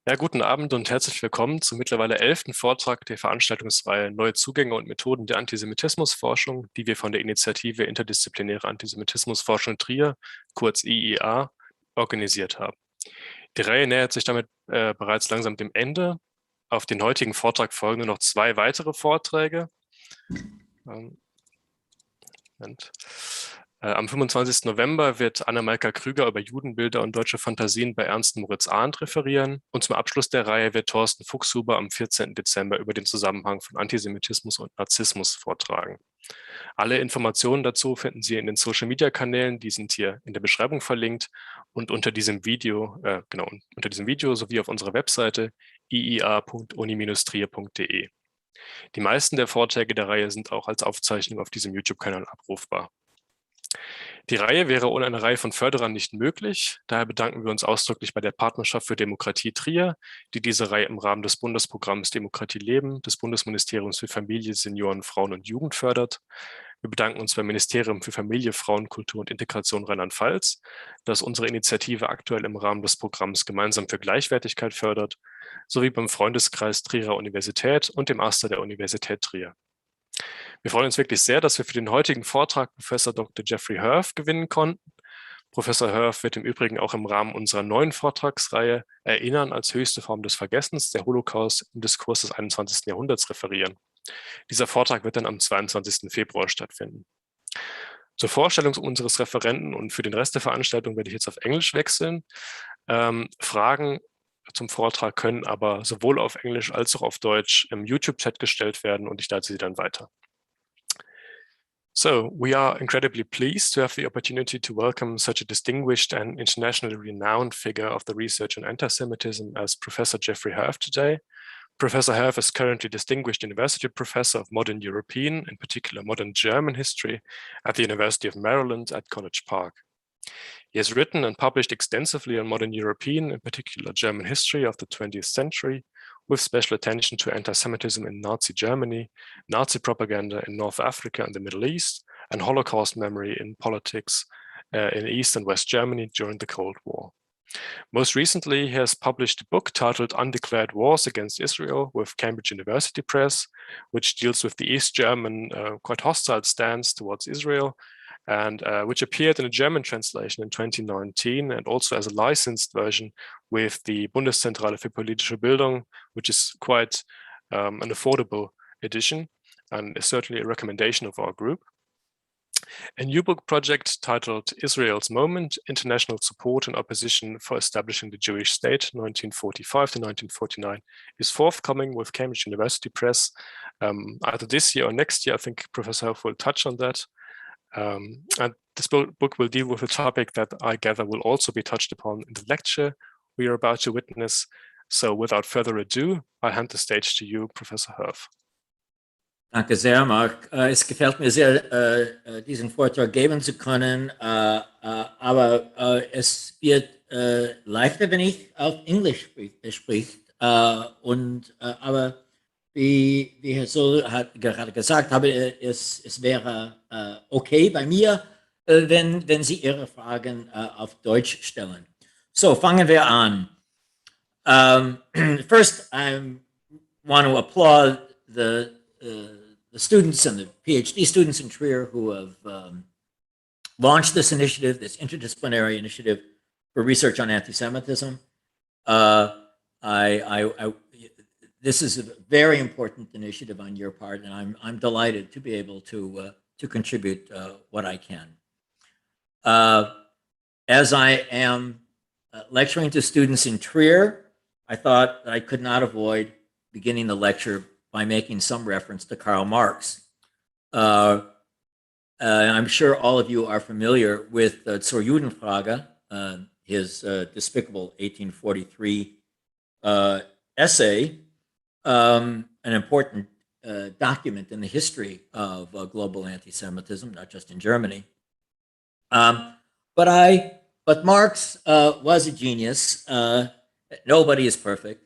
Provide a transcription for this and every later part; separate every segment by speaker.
Speaker 1: Ja, guten Abend und herzlich willkommen zum mittlerweile 11. Vortrag der Veranstaltungsreihe Neue Zugänge und Methoden der Antisemitismusforschung, die wir von der Initiative Interdisziplinäre Antisemitismusforschung Trier, kurz IIA, organisiert haben. Die Reihe nähert sich damit bereits langsam dem Ende. Auf den heutigen Vortrag folgen nur noch 2 weitere Vorträge. Am 25. November wird Anna-Malka Krüger über Judenbilder und deutsche Fantasien bei Ernst Moritz Arndt referieren. Und zum Abschluss der Reihe wird Thorsten Fuchshuber am 14. Dezember über den Zusammenhang von Antisemitismus und Nazismus vortragen. Alle Informationen dazu finden Sie in den Social-Media-Kanälen, die sind hier in der Beschreibung verlinkt und unter diesem Video sowie auf unserer Webseite iia.uni-trier.de. Die meisten der Vorträge der Reihe sind auch als Aufzeichnung auf diesem YouTube-Kanal abrufbar. Die Reihe wäre ohne eine Reihe von Förderern nicht möglich. Daher bedanken wir uns ausdrücklich bei der Partnerschaft für Demokratie Trier, die diese Reihe im Rahmen des Bundesprogramms Demokratie leben, des Bundesministeriums für Familie, Senioren, Frauen und Jugend fördert. Wir bedanken uns beim Ministerium für Familie, Frauen, Kultur und Integration Rheinland-Pfalz, das unsere Initiative aktuell im Rahmen des Programms Gemeinsam für Gleichwertigkeit fördert, sowie beim Freundeskreis Trierer Universität und dem AStA der Universität Trier. Wir freuen uns wirklich sehr, dass wir für den heutigen Vortrag Professor Dr. Jeffrey Herf gewinnen konnten. Professor Herf wird im Übrigen auch im Rahmen unserer neuen Vortragsreihe Erinnern als höchste Form des Vergessens, der Holocaust im Diskurs des 21. Jahrhunderts referieren. Dieser Vortrag wird dann am 22. Februar stattfinden. Zur Vorstellung unseres Referenten und für den Rest der Veranstaltung werde ich jetzt auf Englisch wechseln. Fragen zum Vortrag können aber sowohl auf Englisch als auch auf Deutsch im YouTube-Chat gestellt werden und ich leite sie dann weiter. So, we are incredibly pleased to have the opportunity to welcome such a distinguished and internationally renowned figure of the research on anti-Semitism as Professor Jeffrey Herf today. Professor Herf is currently Distinguished University Professor of Modern European, in particular Modern German History, at the University of Maryland at College Park. He has written and published extensively on modern European, in particular German history of the 20th century, with special attention to anti-Semitism in Nazi Germany, Nazi propaganda in North Africa and the Middle East, and Holocaust memory in politics in East and West Germany during the Cold War. Most recently, he has published a book titled Undeclared Wars Against Israel with Cambridge University Press, which deals with the East German quite hostile stance towards Israel, and which appeared in a German translation in 2019 and also as a licensed version with the Bundeszentrale für politische Bildung, which is quite an affordable edition and is certainly a recommendation of our group. A new book project titled Israel's Moment, International Support and Opposition for Establishing the Jewish State, 1945 to 1949, is forthcoming with Cambridge University Press either this year or next year. I think Professor Herf will touch on that. And this book will deal with a topic that I gather will also be touched upon in the lecture we are about to witness. So without further ado, I hand the stage to you, Professor Herf.
Speaker 2: Danke sehr, Mark. Es gefällt mir sehr, diesen Vortrag geben zu können, aber es wird leichter, wenn ich auf Englisch spreche. Aber wie Herr Sol hat gerade gesagt, es wäre okay bei mir, wenn Sie Ihre Fragen auf Deutsch stellen. So, fangen wir an. First, I want to applaud the students and the PhD students in Trier who have launched this initiative, this interdisciplinary initiative for research on anti-Semitism. This is a very important initiative on your part, and I'm delighted to be able to contribute what I can. As I am lecturing to students in Trier, I thought that I could not avoid beginning the lecture by making some reference to Karl Marx. I'm sure all of you are familiar with Zur Judenfrage, his despicable 1843 essay, an important document in the history of global anti-Semitism, not just in Germany. But Marx was a genius. Nobody is perfect.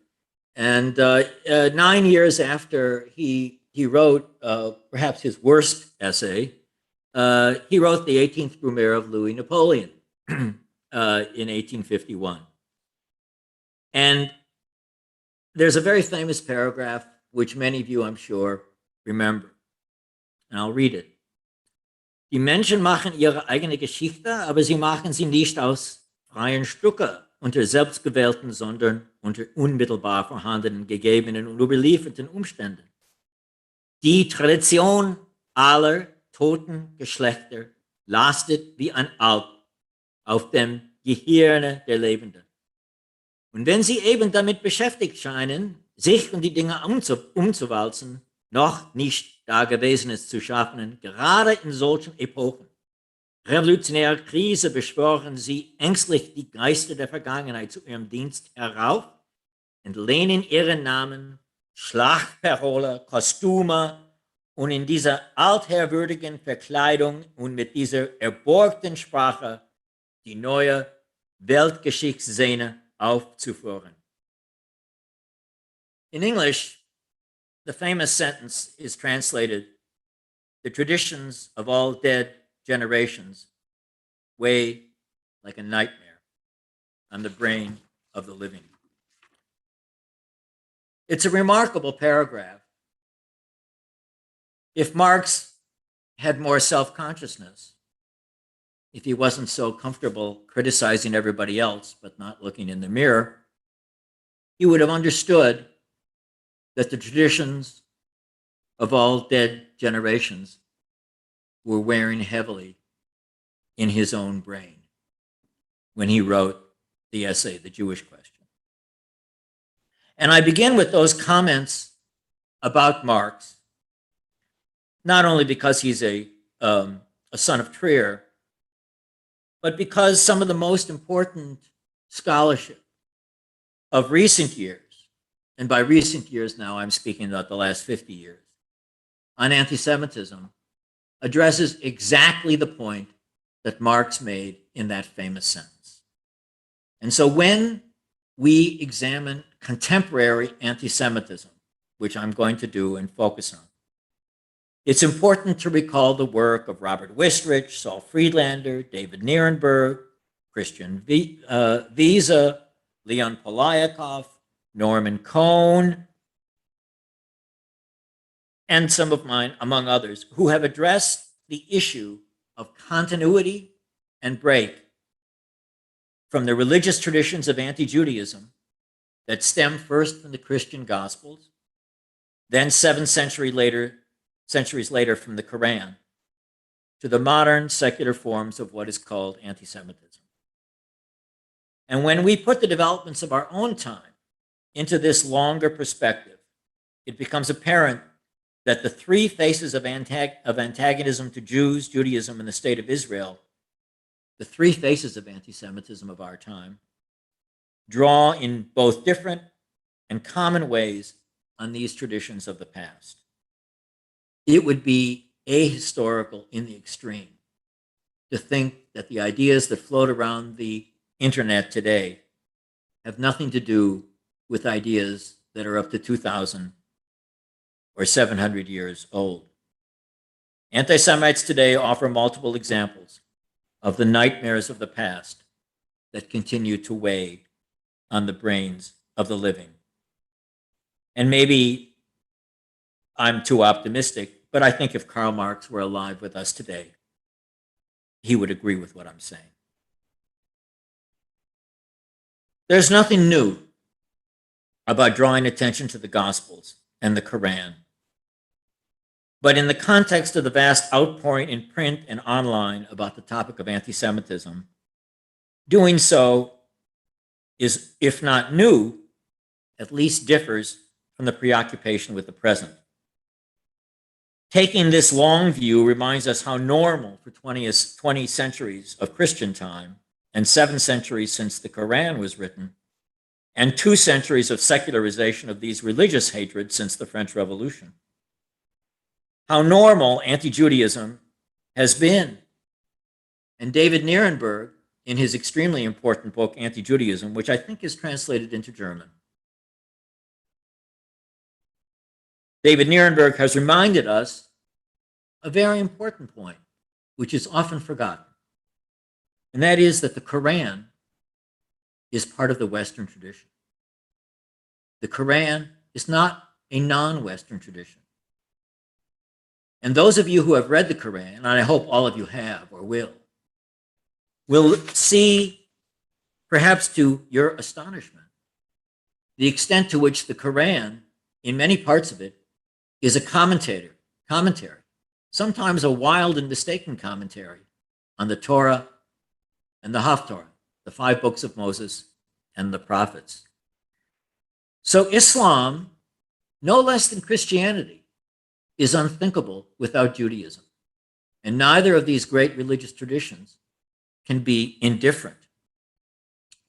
Speaker 2: And 9 years after he wrote perhaps his worst essay, he wrote the 18th Brumaire of Louis Napoleon in 1851. And there's a very famous paragraph which many of you, I'm sure, remember. And I'll read it. Die Menschen machen ihre eigene Geschichte, aber sie machen sie nicht aus freien Stücke unter selbstgewählten, sondern unter unmittelbar vorhandenen, gegebenen und überlieferten Umständen. Die Tradition aller toten Geschlechter lastet wie ein Alp auf dem Gehirne der Lebenden. Und wenn sie eben damit beschäftigt scheinen, sich und die Dinge umzuwälzen, noch nicht Dagewesenes zu schaffen, gerade in solchen Epochen revolutionärer Krise beschwören sie ängstlich die Geister der Vergangenheit zu ihrem Dienst herauf und lehnen ihren Namen, Schlachtparole, Kostüme und in dieser altherwürdigen Verkleidung und mit dieser erborgten Sprache die neue Weltgeschichtsszene aufzuführen. In English, the famous sentence is translated, "The traditions of all dead generations weigh like a nightmare on the brain of the living." It's a remarkable paragraph. If Marx had more self-consciousness, if he wasn't so comfortable criticizing everybody else but not looking in the mirror, he would have understood that the traditions of all dead generations were wearing heavily in his own brain when he wrote the essay, The Jewish Question. And I begin with those comments about Marx, not only because he's a son of Trier, but because some of the most important scholarship of recent years, and by recent years now I'm speaking about the last 50 years, on anti-Semitism, addresses exactly the point that Marx made in that famous sentence. And so when we examine contemporary anti-Semitism, which I'm going to do and focus on, it's important to recall the work of Robert Wistrich, Saul Friedlander, David Nierenberg, Christian Wiese, Leon Polyakov, Norman Cohn, and some of mine, among others, who have addressed the issue of continuity and break from the religious traditions of anti-Judaism that stem first from the Christian Gospels, then 7 centuries later from the Quran, to the modern secular forms of what is called anti-Semitism. And when we put the developments of our own time into this longer perspective, it becomes apparent that the 3 faces of antagonism to Jews, Judaism, and the state of Israel, the 3 faces of anti-Semitism of our time, draw in both different and common ways on these traditions of the past. It would be ahistorical in the extreme to think that the ideas that float around the internet today have nothing to do with ideas that are up to 2,000 or 700 years old. Anti-Semites today offer multiple examples of the nightmares of the past that continue to weigh on the brains of the living. And maybe I'm too optimistic, but I think if Karl Marx were alive with us today, he would agree with what I'm saying. There's nothing new about drawing attention to the Gospels and the Quran. But in the context of the vast outpouring in print and online about the topic of anti-Semitism, doing so is, if not new, at least differs from the preoccupation with the present. Taking this long view reminds us how normal for 20 centuries of Christian time and 7 centuries since the Quran was written, and 2 centuries of secularization of these religious hatreds since the French Revolution. How normal anti-Judaism has been. And David Nierenberg, in his extremely important book, Anti-Judaism, which I think is translated into German, David Nierenberg has reminded us a very important point, which is often forgotten. And that is that the Quran is part of the Western tradition. the Quran is not a non-Western tradition. And those of you who have read the Quran, and I hope all of you have or will see, perhaps to your astonishment, the extent to which the Quran, in many parts of it, is a commentary, sometimes a wild and mistaken commentary on the Torah and the Haftarah, the 5 books of Moses and the prophets. So Islam, no less than Christianity, is unthinkable without Judaism. And neither of these great religious traditions can be indifferent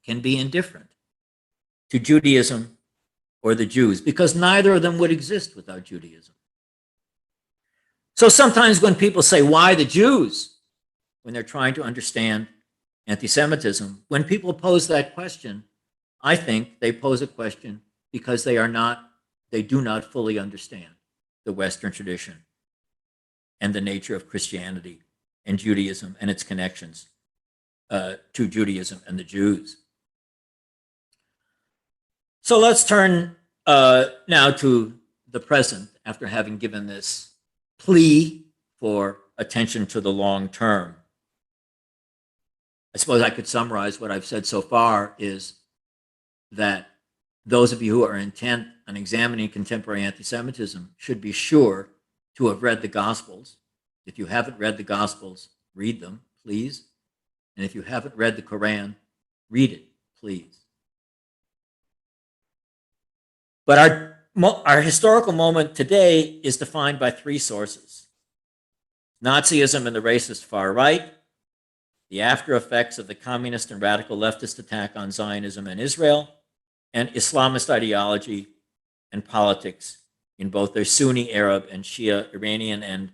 Speaker 2: to Judaism or the Jews, because neither of them would exist without Judaism. So sometimes when people say, why the Jews? When they're trying to understand anti-Semitism, when people pose that question, I think they pose a question because they do not fully understand the Western tradition and the nature of Christianity and Judaism and its connections to Judaism and the Jews. So let's turn now to the present after having given this plea for attention to the long term. I suppose I could summarize what I've said so far is that those of you who are intent on examining contemporary anti-Semitism should be sure to have read the Gospels. If you haven't read the Gospels, read them, please. And if you haven't read the Quran, read it, please. But our historical moment today is defined by 3 sources: Nazism and the racist far right, the after effects of the communist and radical leftist attack on Zionism and Israel, and Islamist ideology and politics in both their Sunni Arab and Shia Iranian, and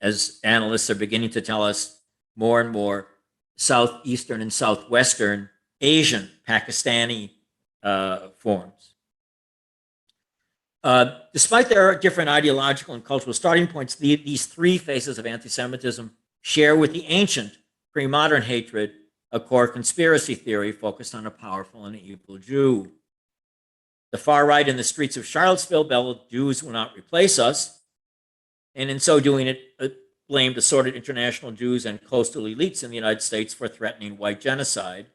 Speaker 2: as analysts are beginning to tell us, more and more Southeastern and Southwestern Asian, Pakistani forms. Despite their different ideological and cultural starting points, these 3 phases of anti-Semitism share with the ancient pre-modern hatred a core conspiracy theory focused on a powerful and evil Jew. The far right in the streets of Charlottesville bellowed, "Jews will not replace us," and in so doing it blamed assorted international Jews and coastal elites in the United States for threatening white genocide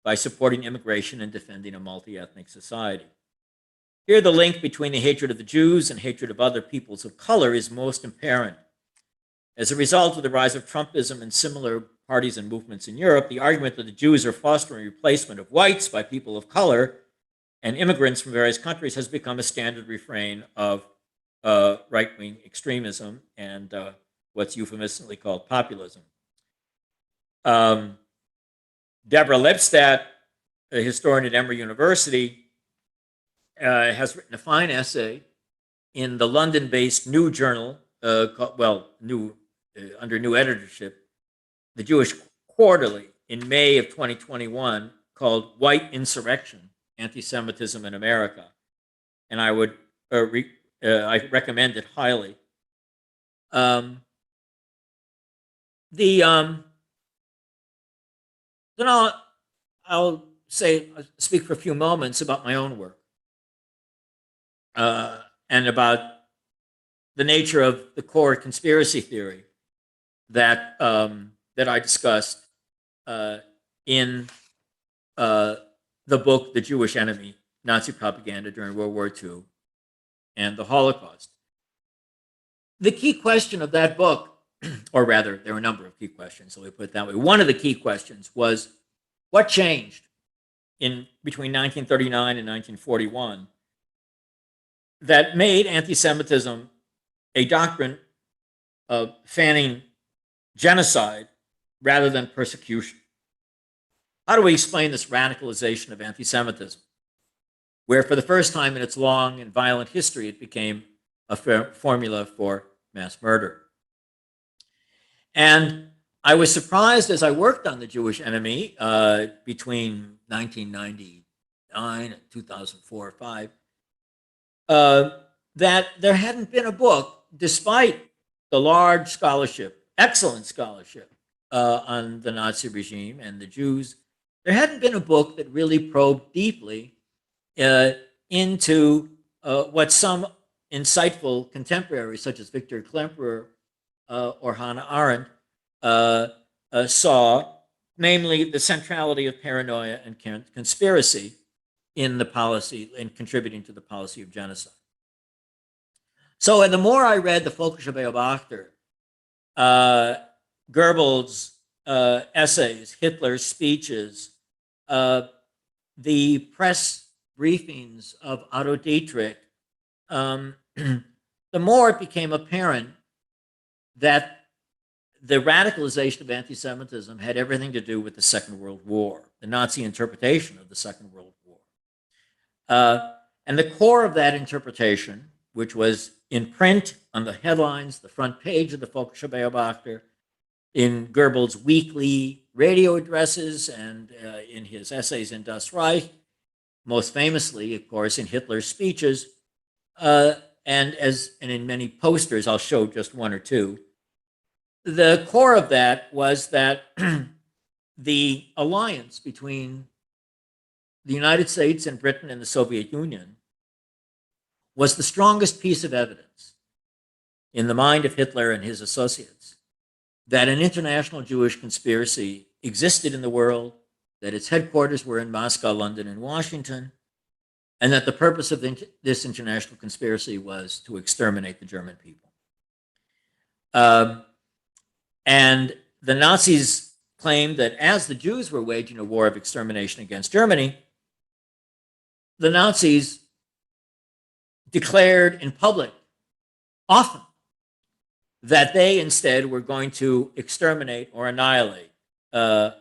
Speaker 2: by supporting immigration and defending a multi-ethnic society. Here, the link between the hatred of the Jews and hatred of other peoples of color is most apparent. As a result of the rise of Trumpism and similar parties and movements in Europe, the argument that the Jews are fostering replacement of whites by people of color and immigrants from various countries has become a standard refrain of right-wing extremism and what's euphemistically called populism. Deborah Lipstadt, a historian at Emory University, has written a fine essay in the London-based New journal, under new editorship, the Jewish Quarterly, in May of 2021, called "White Insurrection: Anti-Semitism in America," and I would I recommend it highly. Then I'll speak for a few moments about my own work and about the nature of the core conspiracy theory that that I discussed in the book "The Jewish Enemy: Nazi Propaganda During World War II and the Holocaust." The key question of that book, or rather, there were a number of key questions, so we put it that way. One of the key questions was, what changed between 1939 and 1941 that made anti-Semitism a doctrine of fanning genocide rather than persecution? How do we explain this radicalization of anti-Semitism, where for the first time in its long and violent history, it became a formula for mass murder? And I was surprised as I worked on The Jewish Enemy between 1999 and 2004 or 5, that there hadn't been a book, despite the large scholarship, excellent scholarship on the Nazi regime and the Jews, there hadn't been a book that really probed deeply into what some insightful contemporaries, such as Victor Klemperer or Hannah Arendt, saw, namely the centrality of paranoia and conspiracy in the policy and contributing to the policy of genocide. So, and the more I read the Völkische Beobachter, Goebbels' essays, Hitler's speeches, the press briefings of Otto Dietrich, the more it became apparent that the radicalization of anti-Semitism had everything to do with the Second World War, the Nazi interpretation of the Second World War. And the core of that interpretation, which was in print on the headlines, the front page of the Völkische Beobachter, in Goebbels' weekly radio addresses, and in his essays in Das Reich, most famously, of course, in Hitler's speeches, and in many posters. I'll show just one or two. The core of that was that the alliance between the United States and Britain and the Soviet Union was the strongest piece of evidence in the mind of Hitler and his associates that an international Jewish conspiracy existed in the world, that its headquarters were in Moscow, London, and Washington, and that the purpose of this international conspiracy was to exterminate the German people. And the Nazis claimed that as the Jews were waging a war of extermination against Germany, the Nazis declared in public often that they instead were going to exterminate or annihilate. And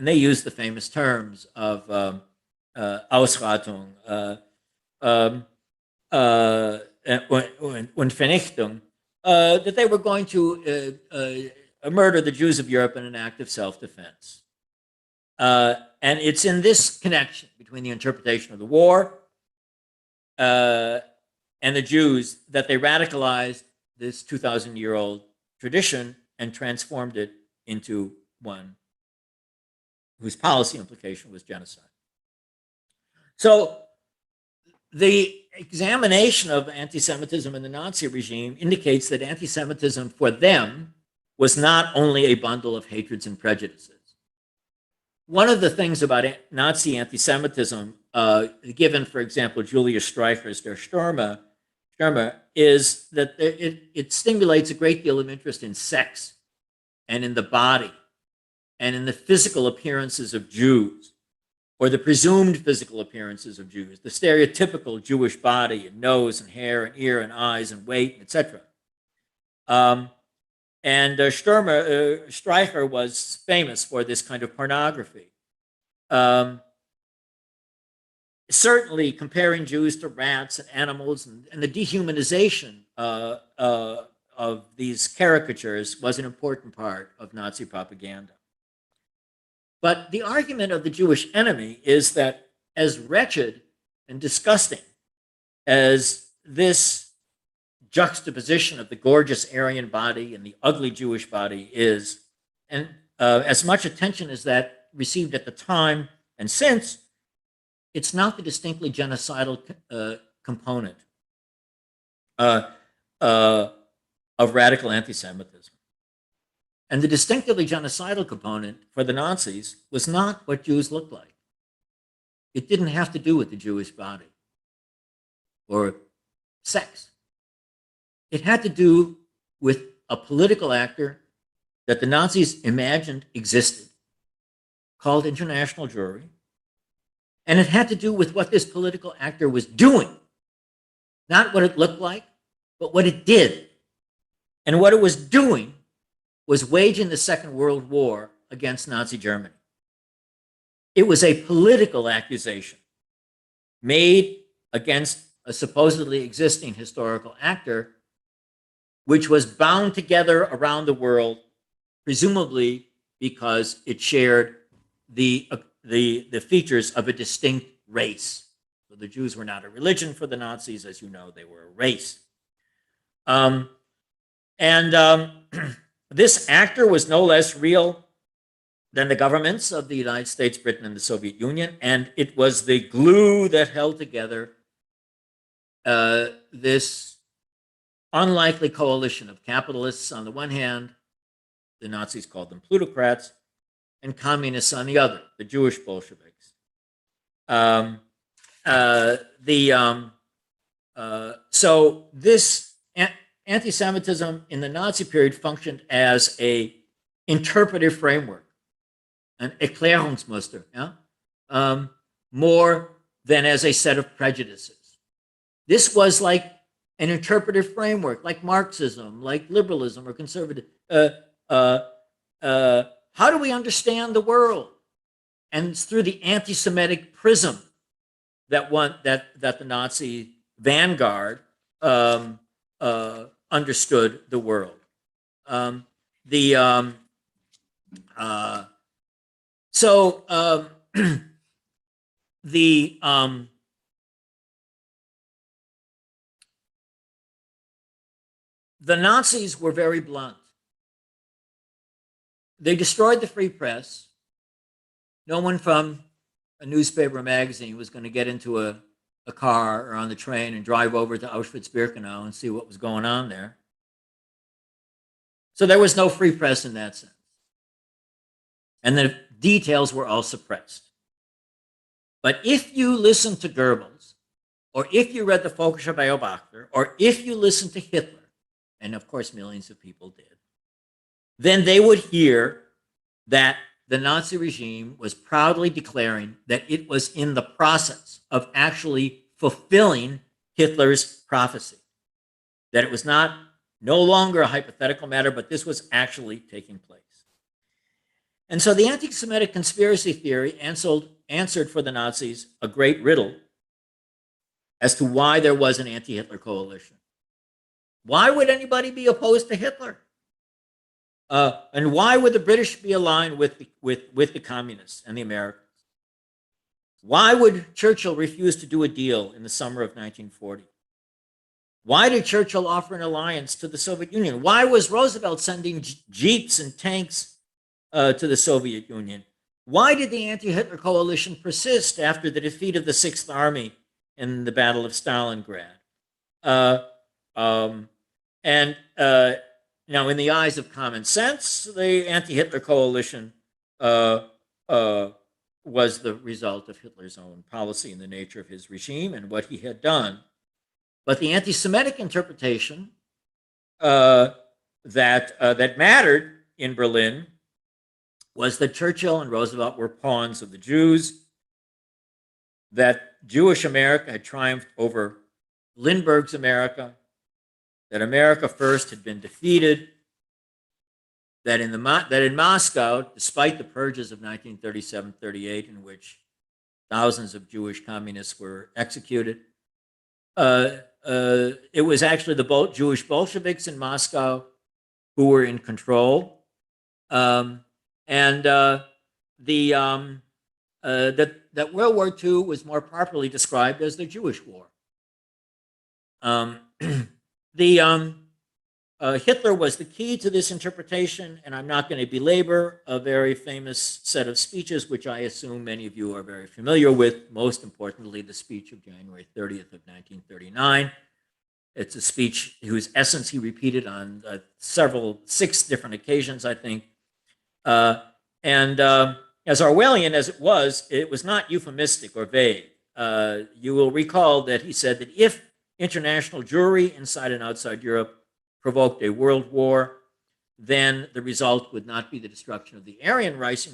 Speaker 2: they used the famous terms of Ausrottung und Vernichtung, that they were going to murder the Jews of Europe in an act of self-defense. And it's in this connection between the interpretation of the war and the Jews that they radicalized this 2,000-year-old tradition and transformed it into one whose policy implication was genocide. So the examination of anti-Semitism in the Nazi regime indicates that anti-Semitism for them was not only a bundle of hatreds and prejudices. One of the things about Nazi anti-Semitism, given, for example, Julius Streicher's Der Stürmer, is that it stimulates a great deal of interest in sex and in the body and in the physical appearances of Jews, or the presumed physical appearances of Jews, the stereotypical Jewish body and nose and hair and ear and eyes and weight, etc. And Streicher was famous for this kind of pornography. Certainly comparing Jews to rats and animals and the dehumanization of these caricatures was an important part of Nazi propaganda. But the argument of the Jewish enemy is that as wretched and disgusting as this juxtaposition of the gorgeous Aryan body and the ugly Jewish body is, and as much attention as that received at the time and since, it's not the distinctly genocidal component of radical anti-Semitism. And the distinctively genocidal component for the Nazis was not what Jews looked like. It didn't have to do with the Jewish body or sex. It had to do with a political actor that the Nazis imagined existed, called international Jewry, and it had to do with what this political actor was doing, not what it looked like, but what it did. And what it was doing was waging the Second World War against Nazi Germany. It was a political accusation made against a supposedly existing historical actor, which was bound together around the world, presumably because it shared the features of a distinct race. So the Jews were not a religion for the Nazis, as you know, they were a race. This actor was no less real then the governments of the United States, Britain, and the Soviet Union, and it was the glue that held together this unlikely coalition of capitalists on the one hand, the Nazis called them plutocrats, and communists on the other, the Jewish Bolsheviks. So this anti-Semitism in the Nazi period functioned as a interpretive framework, an Erklärungsmuster, yeah? More than as a set of prejudices. This was like an interpretive framework, like Marxism, like liberalism or conservative. How do we understand the world? And it's through the anti-Semitic prism that the Nazi vanguard understood the world. The Nazis were very blunt. They destroyed the free press. No one from a newspaper or magazine was going to get into a car or on the train and drive over to Auschwitz-Birkenau and see what was going on there. So there was no free press in that sense. And the details were all suppressed. But if you listened to Goebbels, or if you read the Völkische Beobachter, or if you listened to Hitler, and of course millions of people did, then they would hear that the Nazi regime was proudly declaring that it was in the process of actually fulfilling Hitler's prophecy, that it was no longer a hypothetical matter, but this was actually taking place. And so the anti-Semitic conspiracy theory answered for the Nazis a great riddle as to why there was an anti-Hitler coalition. Why would anybody be opposed to Hitler? And why would the British be aligned with the communists and the Americans? Why would Churchill refuse to do a deal in the summer of 1940? Why did Churchill offer an alliance to the Soviet Union? Why was Roosevelt sending jeeps and tanks to the Soviet Union? Why did the anti-Hitler coalition persist after the defeat of the Sixth Army in the Battle of Stalingrad? Now, in the eyes of common sense, the anti-Hitler coalition was the result of Hitler's own policy and the nature of his regime and what he had done. But the anti-Semitic interpretation that mattered in Berlin was that Churchill and Roosevelt were pawns of the Jews, that Jewish America had triumphed over Lindbergh's America, that America First had been defeated, that in Moscow, despite the purges of 1937-38, in which thousands of Jewish communists were executed, it was actually the Jewish Bolsheviks in Moscow who were in control, that World War II was more properly described as the Jewish War. Hitler was the key to this interpretation, and I'm not going to belabor a very famous set of speeches, which I assume many of you are very familiar with, most importantly, the speech of January 30th of 1939. It's a speech whose essence he repeated on 6 different occasions, I think. As Orwellian as it was not euphemistic or vague. You will recall that he said that if international Jewry inside and outside Europe provoked a world war, then the result would not be the destruction of the Aryan race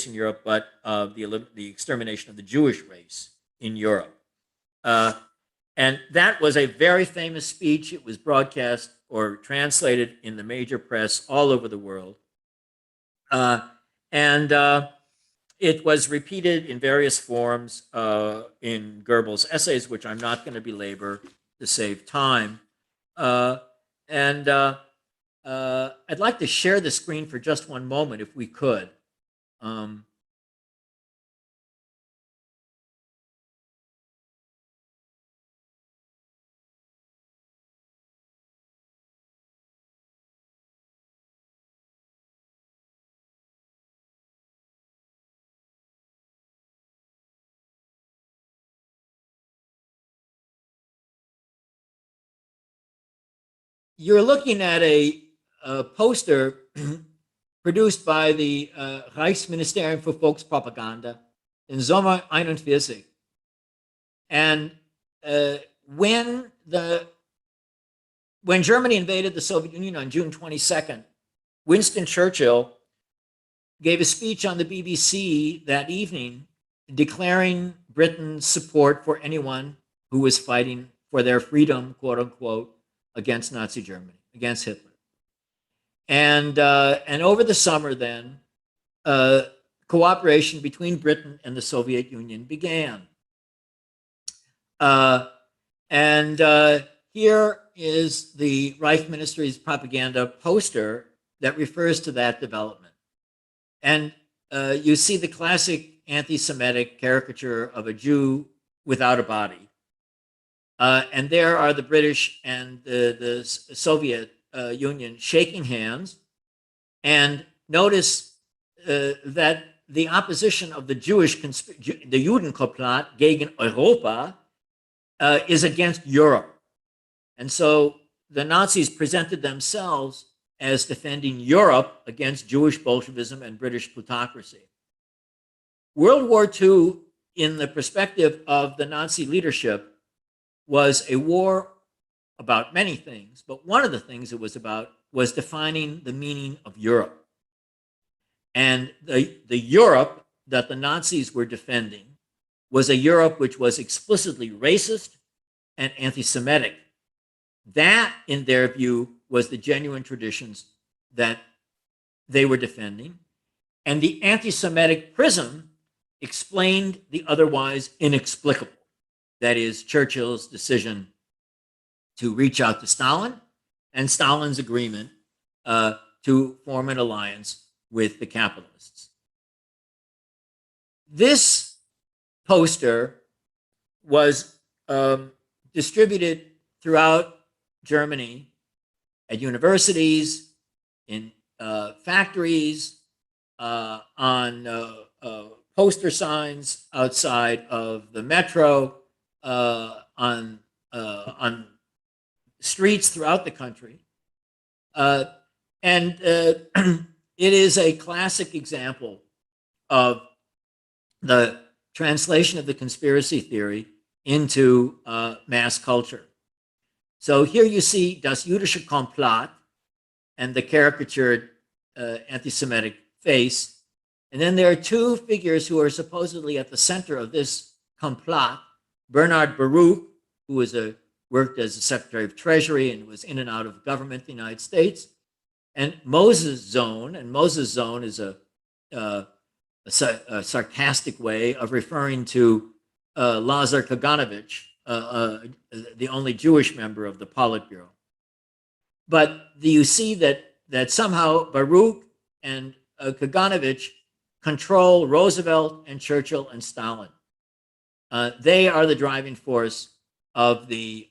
Speaker 2: in Europe, but of the extermination of the Jewish race in Europe. And that was a very famous speech. It was broadcast or translated in the major press all over the world. It was repeated in various forms in Goebbels' essays, which I'm not going to belabor to save time. I'd like to share the screen for just one moment, if we could. you're looking at a poster produced by the Reichsministerium für Volkspropaganda in Sommer 41. And when Germany invaded the Soviet Union on June 22nd, Winston Churchill gave a speech on the BBC that evening declaring Britain's support for anyone who was fighting for their freedom, quote unquote, against Nazi Germany, against Hitler. And over the summer then, cooperation between Britain and the Soviet Union began. Here is the Reich Ministry's propaganda poster that refers to that development. And you see the classic anti-Semitic caricature of a Jew without a body. And there are the British and the Soviet Union shaking hands. And notice that the opposition of the the Judenkomplott gegen Europa is against Europe. And so the Nazis presented themselves as defending Europe against Jewish Bolshevism and British plutocracy. World War II, in the perspective of the Nazi leadership, was a war about many things, but one of the things it was about was defining the meaning of Europe. And the Europe that the Nazis were defending was a Europe which was explicitly racist and anti-Semitic. That, in their view, was the genuine traditions that they were defending. And the anti-Semitic prism explained the otherwise inexplicable. That is, Churchill's decision to reach out to Stalin and Stalin's agreement to form an alliance with the capitalists. This poster was distributed throughout Germany at universities, in factories, on poster signs outside of the metro, on streets throughout the country. It is a classic example of the translation of the conspiracy theory into mass culture. So here you see Das Jüdische Komplott and the caricatured anti-Semitic face. And then there are two figures who are supposedly at the center of this complot. Bernard Baruch, who was worked as a Secretary of Treasury and was in and out of government in the United States, and Moses Zone. And Moses Zone is a sarcastic way of referring to Lazar Kaganovich, the only Jewish member of the Politburo. But you see that somehow Baruch and Kaganovich control Roosevelt and Churchill and Stalin. They are the driving force of the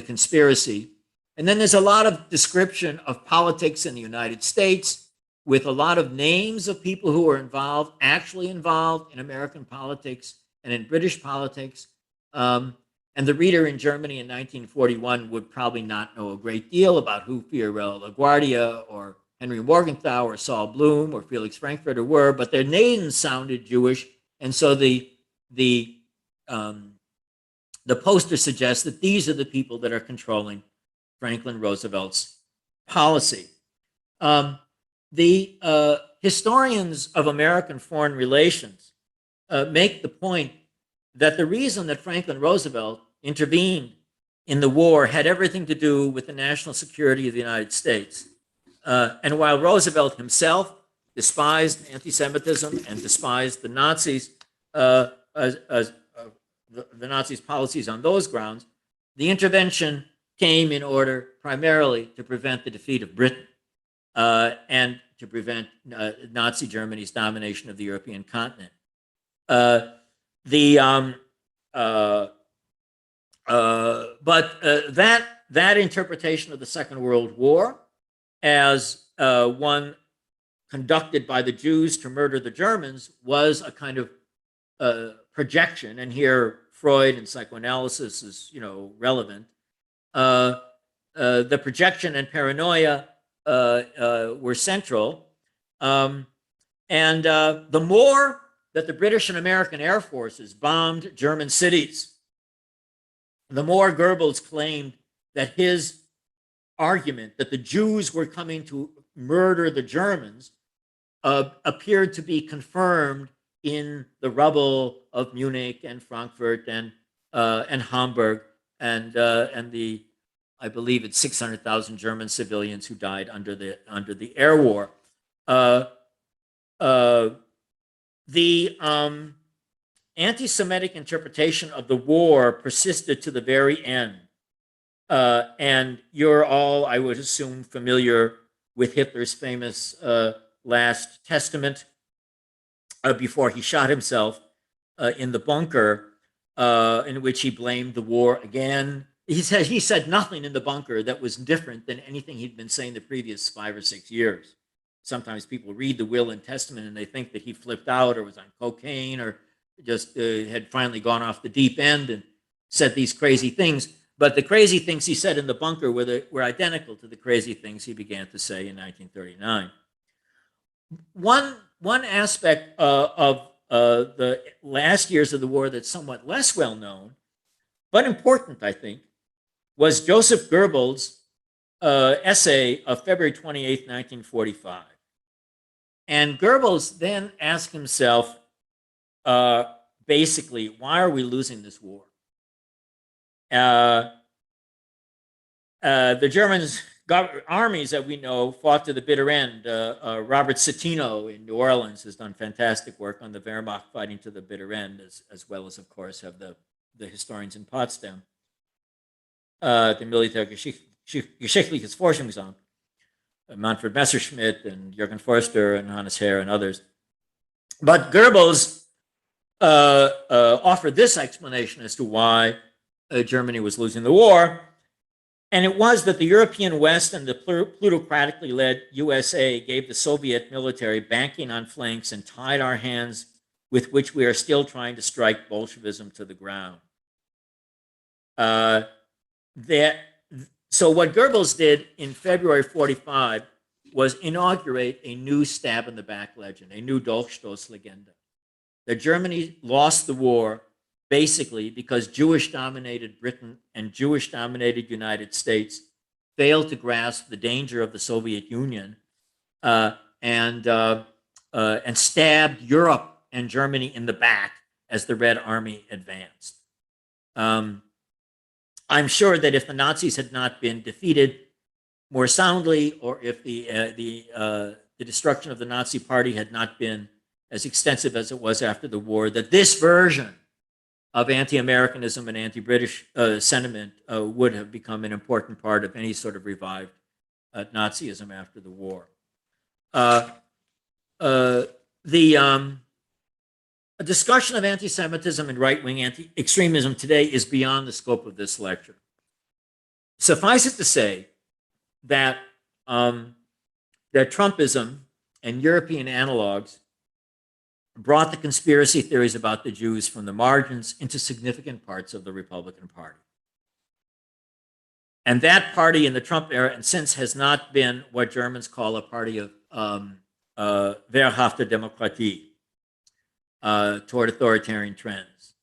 Speaker 2: conspiracy. And then there's a lot of description of politics in the United States, with a lot of names of people who are actually involved in American politics and in British politics. And the reader in Germany in 1941 would probably not know a great deal about who Fiorello LaGuardia or Henry Morgenthau or Saul Bloom or Felix Frankfurter were, but their names sounded Jewish. And so the poster suggests that these are the people that are controlling Franklin Roosevelt's policy. The historians of American foreign relations make the point that the reason that Franklin Roosevelt intervened in the war had everything to do with the national security of the United States. And while Roosevelt himself despised anti-Semitism and despised the Nazis, the Nazis' policies on those grounds, the intervention came in order primarily to prevent the defeat of Britain and to prevent Nazi Germany's domination of the European continent. But that interpretation of the Second World War as one conducted by the Jews to murder the Germans was a kind of projection, and here Freud and psychoanalysis is relevant. the projection and paranoia were central. And the more that the British and American Air Forces bombed German cities, the more Goebbels claimed that his argument that the Jews were coming to murder the Germans appeared to be confirmed in the rubble of Munich and Frankfurt and Hamburg and the, I believe it's 600,000 German civilians who died under the air war. The anti-Semitic interpretation of the war persisted to the very end. And you're all, I would assume, familiar with Hitler's famous last testament before he shot himself in the bunker, in which he blamed the war again. He said nothing in the bunker that was different than anything he'd been saying the previous 5 or 6 years. Sometimes people read the will and testament and they think that he flipped out or was on cocaine or just had finally gone off the deep end and said these crazy things. But the crazy things he said in the bunker were identical to the crazy things he began to say in 1939. One aspect of the last years of the war that's somewhat less well known, but important, I think, was Joseph Goebbels' essay of February 28, 1945. And Goebbels then asked himself, basically, why are we losing this war? The Germans, armies that we know, fought to the bitter end. Robert Citino in New Orleans has done fantastic work on the Wehrmacht fighting to the bitter end, as well as, of course, have the historians in Potsdam. The Militärgeschichtliches Forschungsamt, Manfred Messerschmitt and Jürgen Forster and Hannes Herr and others. But Goebbels offered this explanation as to why Germany was losing the war. And it was that the European West and the plutocratically led USA gave the Soviet military banking on flanks and tied our hands with which we are still trying to strike Bolshevism to the ground. So what Goebbels did in February 45 was inaugurate a new stab in the back legend, a new Dolchstoßlegende. That Germany lost the war basically because Jewish-dominated Britain and Jewish-dominated United States failed to grasp the danger of the Soviet Union and stabbed Europe and Germany in the back as the Red Army advanced. I'm sure that if the Nazis had not been defeated more soundly, or if the destruction of the Nazi Party had not been as extensive as it was after the war, that this version of anti-Americanism and anti-British sentiment would have become an important part of any sort of revived Nazism after the war. A discussion of anti-Semitism and right-wing anti-extremism today is beyond the scope of this lecture. Suffice it to say that, that Trumpism and European analogs brought the conspiracy theories about the Jews from the margins into significant parts of the Republican Party. And that party in the Trump era and since has not been what Germans call a party of wehrhafte Demokratie, toward authoritarian trends,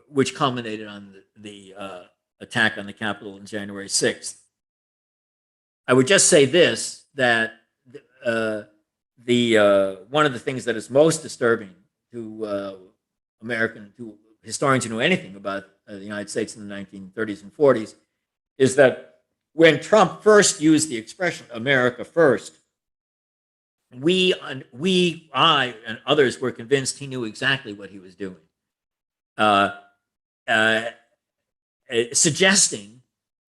Speaker 2: which culminated on the attack on the Capitol on January 6th. I would just say this, that one of the things that is most disturbing to to historians who know anything about the United States in the 1930s and 40s is that when Trump first used the expression "America first," I, and others were convinced he knew exactly what he was doing, suggesting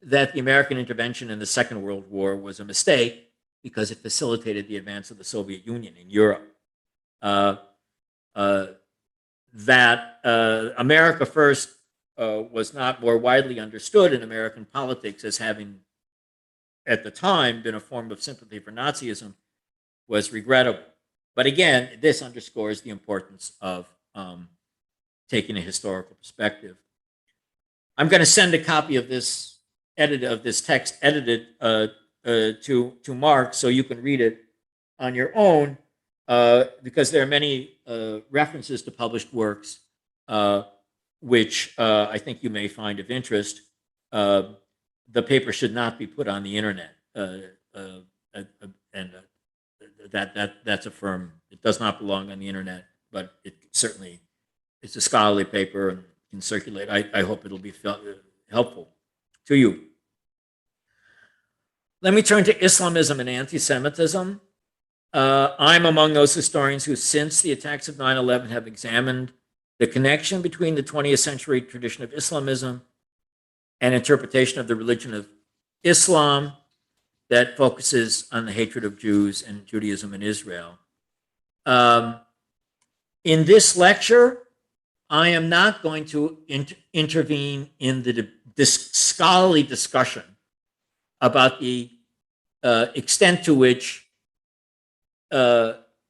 Speaker 2: that the American intervention in the Second World War was a mistake because it facilitated the advance of the Soviet Union in Europe. That America first was not more widely understood in American politics as having, at the time, been a form of sympathy for Nazism was regrettable. But again, this underscores the importance of taking a historical perspective. I'm going to send a copy of this text edited to Mark, so you can read it on your own, because there are many references to published works, which I think you may find of interest. The paper should not be put on the internet, and that's a firm. It does not belong on the internet, but it certainly it's a scholarly paper and can circulate. I hope it'll be helpful to you. Let me turn to Islamism and anti-Semitism. I'm among those historians who, since the attacks of 9/11, have examined the connection between the 20th century tradition of Islamism and interpretation of the religion of Islam that focuses on the hatred of Jews and Judaism in Israel. In this lecture, I am not going to intervene in this scholarly discussion about the extent to which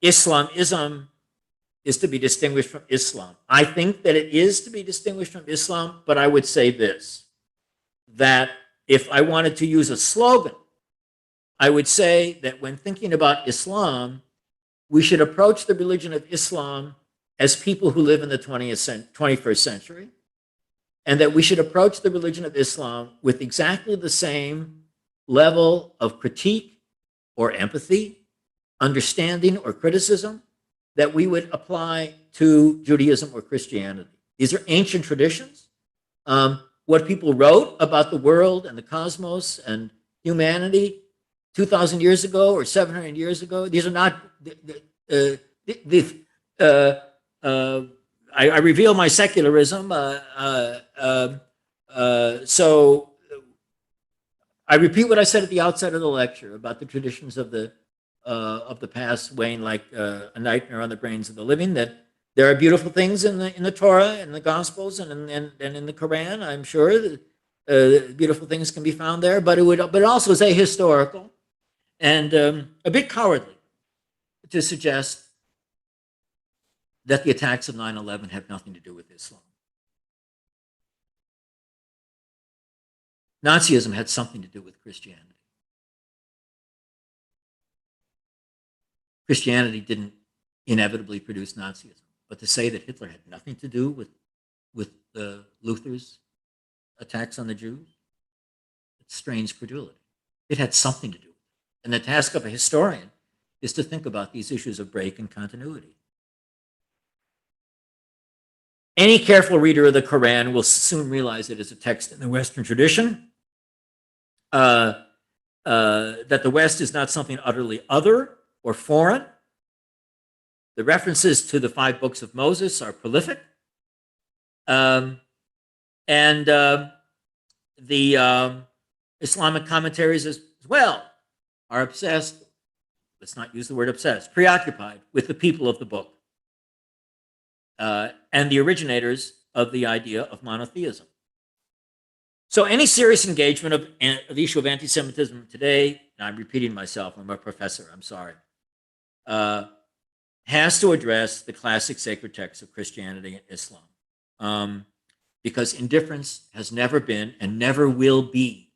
Speaker 2: Islamism is to be distinguished from Islam. I think that it is to be distinguished from Islam, but I would say this, that if I wanted to use a slogan, I would say that when thinking about Islam, we should approach the religion of Islam as people who live in the 21st century, and that we should approach the religion of Islam with exactly the same level of critique or empathy, understanding or criticism that we would apply to Judaism or Christianity. These are ancient traditions. What people wrote about the world and the cosmos and humanity 2,000 years ago or 700 years ago, these are not, I reveal my secularism, so I repeat what I said at the outset of the lecture about the traditions of the past weighing like a nightmare on the brains of the living, that there are beautiful things in the Torah and the Gospels and in the Quran. I'm sure that beautiful things can be found there, but it also is ahistorical and a bit cowardly to suggest that the attacks of 9/11 have nothing to do with Islam. Nazism had something to do with Christianity. Christianity didn't inevitably produce Nazism, but to say that Hitler had nothing to do with Luther's attacks on the Jews, it's strange credulity. It had something to do with it. And the task of a historian is to think about these issues of break and continuity. Any careful reader of the Quran will soon realize it is a text in the Western tradition, that the West is not something utterly other or foreign. The references to the 5 books of Moses are prolific. The Islamic commentaries as well are obsessed, let's not use the word obsessed, preoccupied with the people of the book and the originators of the idea of monotheism. So any serious engagement of the issue of anti-Semitism today, and I'm repeating myself, I'm a professor, I'm sorry, has to address the classic sacred texts of Christianity and Islam, because indifference has never been and never will be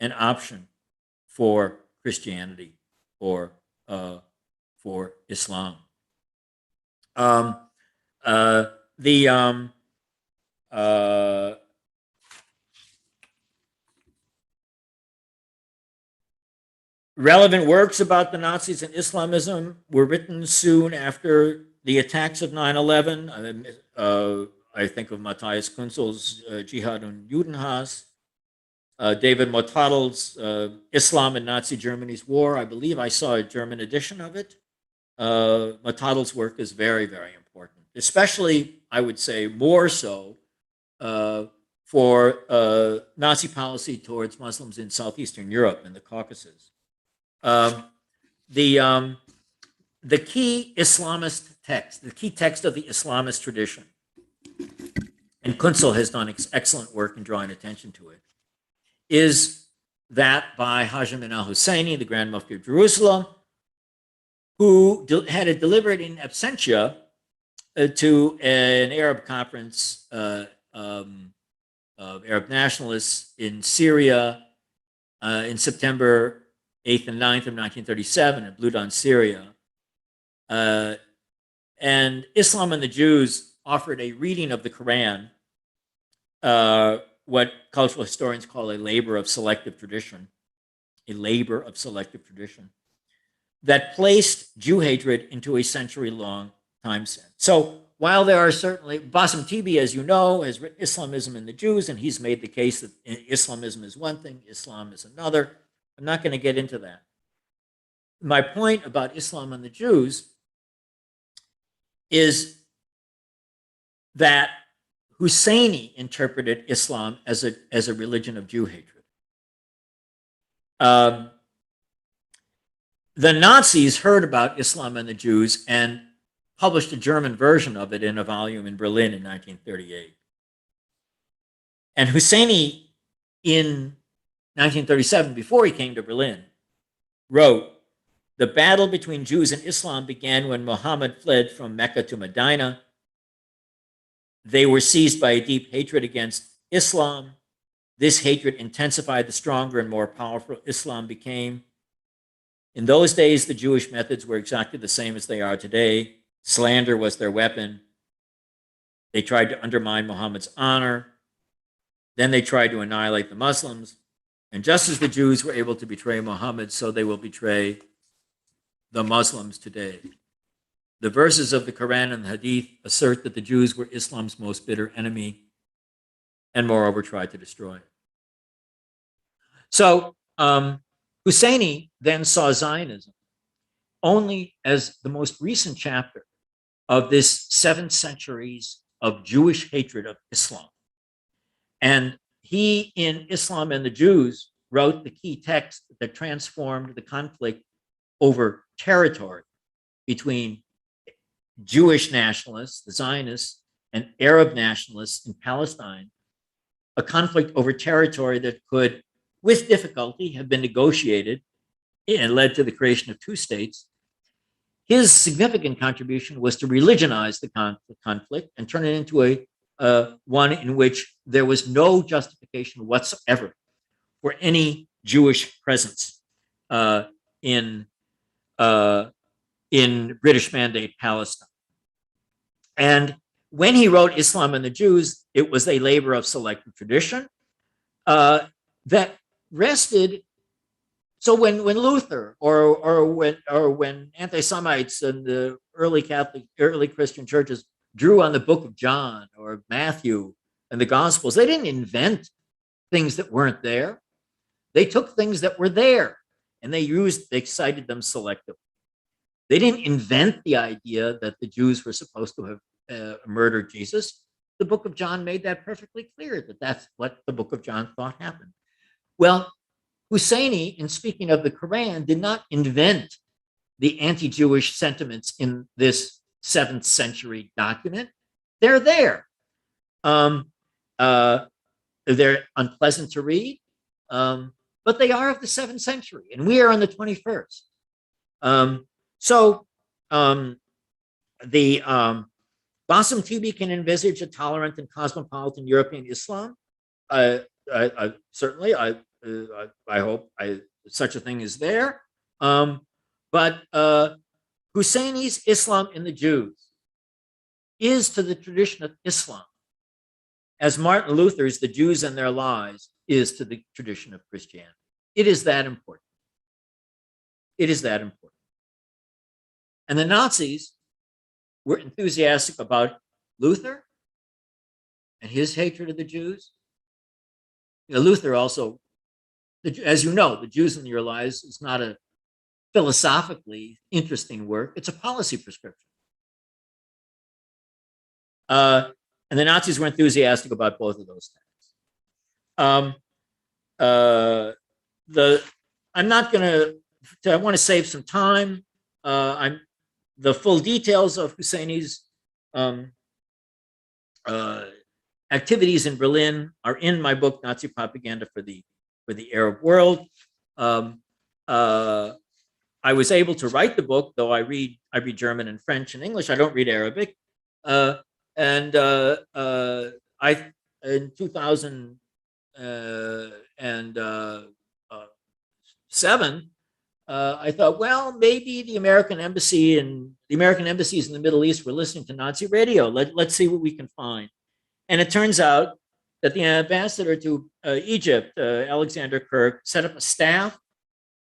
Speaker 2: an option for Christianity or for Islam. Relevant works about the Nazis and Islamism were written soon after the attacks of 9/11. I think of Matthias Kunzel's Jihad und Judenhass, David Mottadl's Islam and Nazi Germany's War. I believe I saw a German edition of it. Mottadl's work is very, very important, especially, I would say, more so for Nazi policy towards Muslims in Southeastern Europe and the Caucasus. The key Islamist text, the key text of the Islamist tradition, and Kunzel has done excellent work in drawing attention to it, is that by Hajj Amin al-Husseini, the Grand Mufti of Jerusalem, who had a delivered in absentia to an Arab conference of Arab nationalists in Syria in September 8th and 9th of 1937. It blew down Syria. And Islam and the Jews offered a reading of the Quran, what cultural historians call a labor of selective tradition, that placed Jew hatred into a century-long time sense. So while there are certainly, Bassem Tibi, as you know, has written Islamism and the Jews, and he's made the case that Islamism is one thing, Islam is another. I'm not going to get into that. My point about Islam and the Jews is that Husseini interpreted Islam as a religion of Jew hatred. The Nazis heard about Islam and the Jews and published a German version of it in a volume in Berlin in 1938. And Husseini, in 1937, before he came to Berlin, wrote, "The battle between Jews and Islam began when Muhammad fled from Mecca to Medina. They were seized by a deep hatred against Islam. This hatred intensified the stronger and more powerful Islam became. In those days, the Jewish methods were exactly the same as they are today. Slander was their weapon. They tried to undermine Muhammad's honor. Then they tried to annihilate the Muslims. And just as the Jews were able to betray Muhammad, so they will betray the Muslims today. The verses of the Quran and the Hadith assert that the Jews were Islam's most bitter enemy and moreover tried to destroy it." So Husseini then saw Zionism only as the most recent chapter of this 7 centuries of Jewish hatred of Islam. And he, in Islam and the Jews, wrote the key text that transformed the conflict over territory between Jewish nationalists, the Zionists, and Arab nationalists in Palestine, a conflict over territory that could, with difficulty, have been negotiated and led to the creation of 2 states. His significant contribution was to religionize the conflict and turn it into a one in which there was no justification whatsoever for any Jewish presence in British Mandate Palestine. And when he wrote Islam and the Jews, it was a labor of selective tradition that rested. So when Luther or when anti-Semites and the early Christian churches drew on the book of John or Matthew and the Gospels, they didn't invent things that weren't there. They took things that were there and they cited them selectively. They didn't invent the idea that the Jews were supposed to have murdered Jesus. The book of John made that perfectly clear, that that's what the book of John thought happened. Well, Husseini, in speaking of the Quran, did not invent the anti-Jewish sentiments in this 7th century document. They're there. They're unpleasant to read, but they are of the 7th century, and we are on the 21st. Bassem Tibi can envisage a tolerant and cosmopolitan European Islam. Certainly, I hope such a thing is there. But Husseini's Islam in the Jews is to the tradition of Islam as Martin Luther's The Jews and Their Lies is to the tradition of Christianity. It is that important. It is that important. And the Nazis were enthusiastic about Luther and his hatred of the Jews. You know, Luther also, as you know, The Jews and Your Lies is not a philosophically interesting work. It's a policy prescription. And the Nazis were enthusiastic about both of those things. I'm not going to, I want to save some time. The full details of Husseini's activities in Berlin are in my book, Nazi Propaganda for the Arab World. I was able to write the book, though I read German and French and English. I don't read Arabic. I in 2007, I thought, well, maybe the American embassy and the American embassies in the Middle East were listening to Nazi radio. Let's see what we can find. And it turns out that the ambassador to Egypt, Alexander Kirk, set up a staff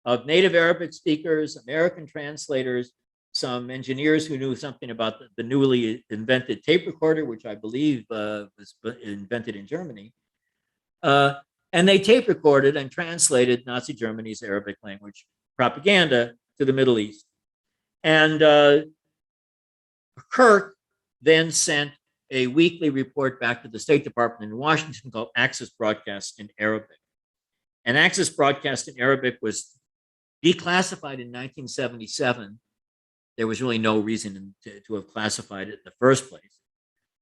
Speaker 2: of native Arabic speakers, American translators, some engineers who knew something about the newly invented tape recorder, which I believe was invented in Germany. And they tape recorded and translated Nazi Germany's Arabic language propaganda to the Middle East. And Kirk then sent a weekly report back to the State Department in Washington called Access Broadcast in Arabic. And Access Broadcast in Arabic was declassified in 1977. There was really no reason to have classified it in the first place.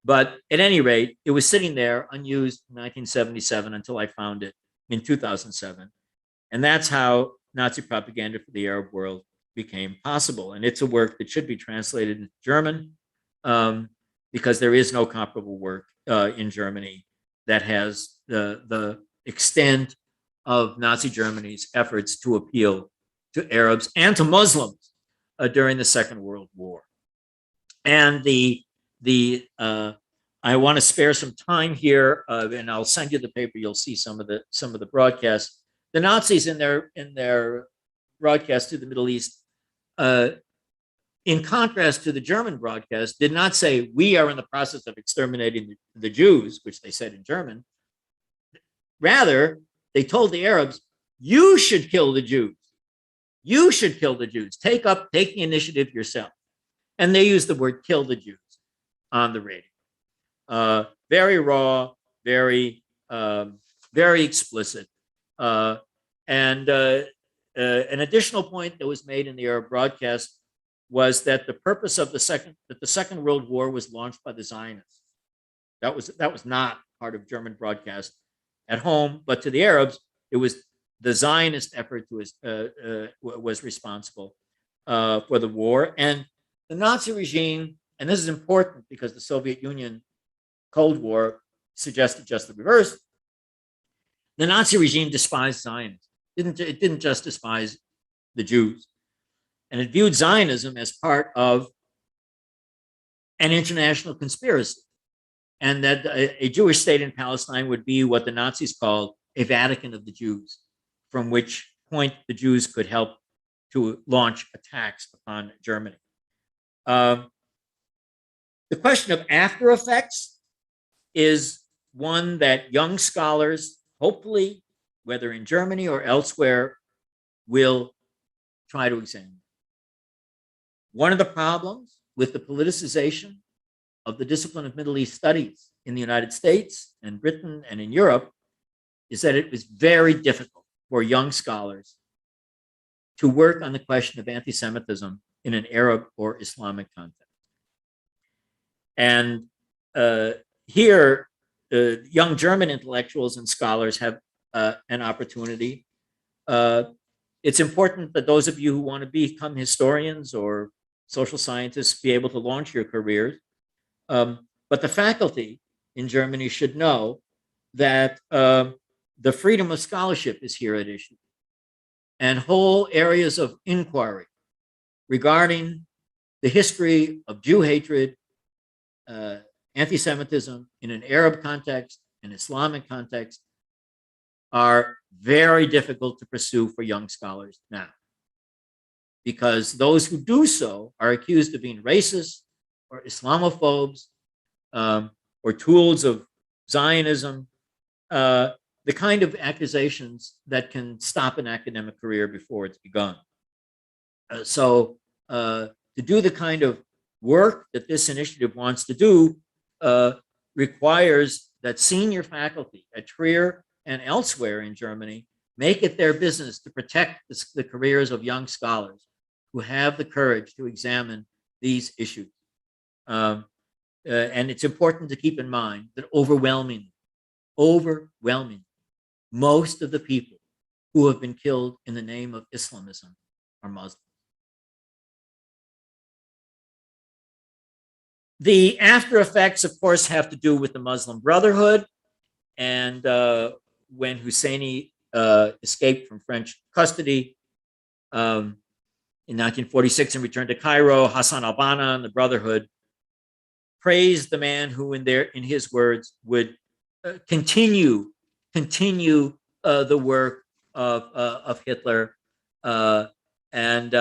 Speaker 2: But at any rate, it was sitting there unused in 1977 until I found it in 2007. And that's how Nazi propaganda for the Arab world became possible. And it's a work that should be translated into German, because there is no comparable work in Germany that has the extent of Nazi Germany's efforts to appeal to Arabs and to Muslims during the Second World War. And I want to spare some time here, and I'll send you the paper. You'll see some of the broadcasts. The Nazis in their broadcast to the Middle East, in contrast to the German broadcast, did not say, we are in the process of exterminating the Jews, which they said in German. Rather, they told the Arabs, you should kill the Jews. You should kill the Jews. Take the initiative yourself. And they used the word kill the Jews on the radio. Very raw, very explicit. And an additional point that was made in the Arab broadcast was that the purpose of the Second World War was launched by the Zionists. That was not part of German broadcast at home, but to the Arabs, it was the Zionist effort was responsible for the war. And the Nazi regime, and this is important because the Soviet Union Cold War suggested just the reverse. The Nazi regime despised Zionists. It didn't just despise the Jews. And it viewed Zionism as part of an international conspiracy. And that a Jewish state in Palestine would be what the Nazis called a Vatican of the Jews, from which point the Jews could help to launch attacks upon Germany. The question of after effects is one that young scholars, hopefully, whether in Germany or elsewhere, will try to examine. One of the problems with the politicization of the discipline of Middle East studies in the United States and Britain and in Europe is that it was very difficult for young scholars to work on the question of anti-Semitism in an Arab or Islamic context. And here, young German intellectuals and scholars have an opportunity. It's important that those of you who want to become historians or social scientists be able to launch your careers. But the faculty in Germany should know that the freedom of scholarship is here at issue. And whole areas of inquiry regarding the history of Jew hatred, anti-Semitism in an Arab context, an Islamic context, are very difficult to pursue for young scholars now. Because those who do so are accused of being racist or Islamophobes or tools of Zionism, the kind of accusations that can stop an academic career before it's begun. So to do the kind of work that this initiative wants to do requires that senior faculty at Trier and elsewhere in Germany make it their business to protect the careers of young scholars who have the courage to examine these issues. And it's important to keep in mind that overwhelmingly, most of the people who have been killed in the name of Islamism are Muslims. The after effects, of course, have to do with the Muslim Brotherhood. And when Husseini escaped from French custody in 1946 and returned to Cairo, Hassan al-Banna and the Brotherhood praised the man who, in his words, would continue the work of Hitler and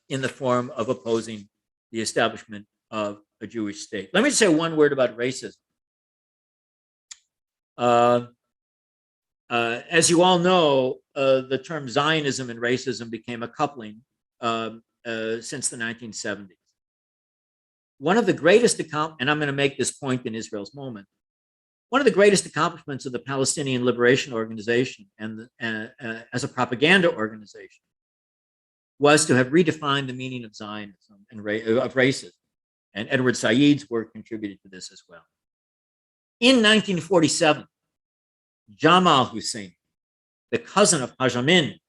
Speaker 2: in the form of opposing the establishment of a Jewish state. Let me just say one word about racism. As you all know, the term Zionism and racism became a coupling since the 1970s. One of the greatest and I'm going to make this point in Israel's moment, one of the greatest accomplishments of the Palestinian Liberation Organization and as a propaganda organization was to have redefined the meaning of Zionism and of racism. And Edward Said's work contributed to this as well. In 1947, Jamal Hussein, the cousin of Haj Amin,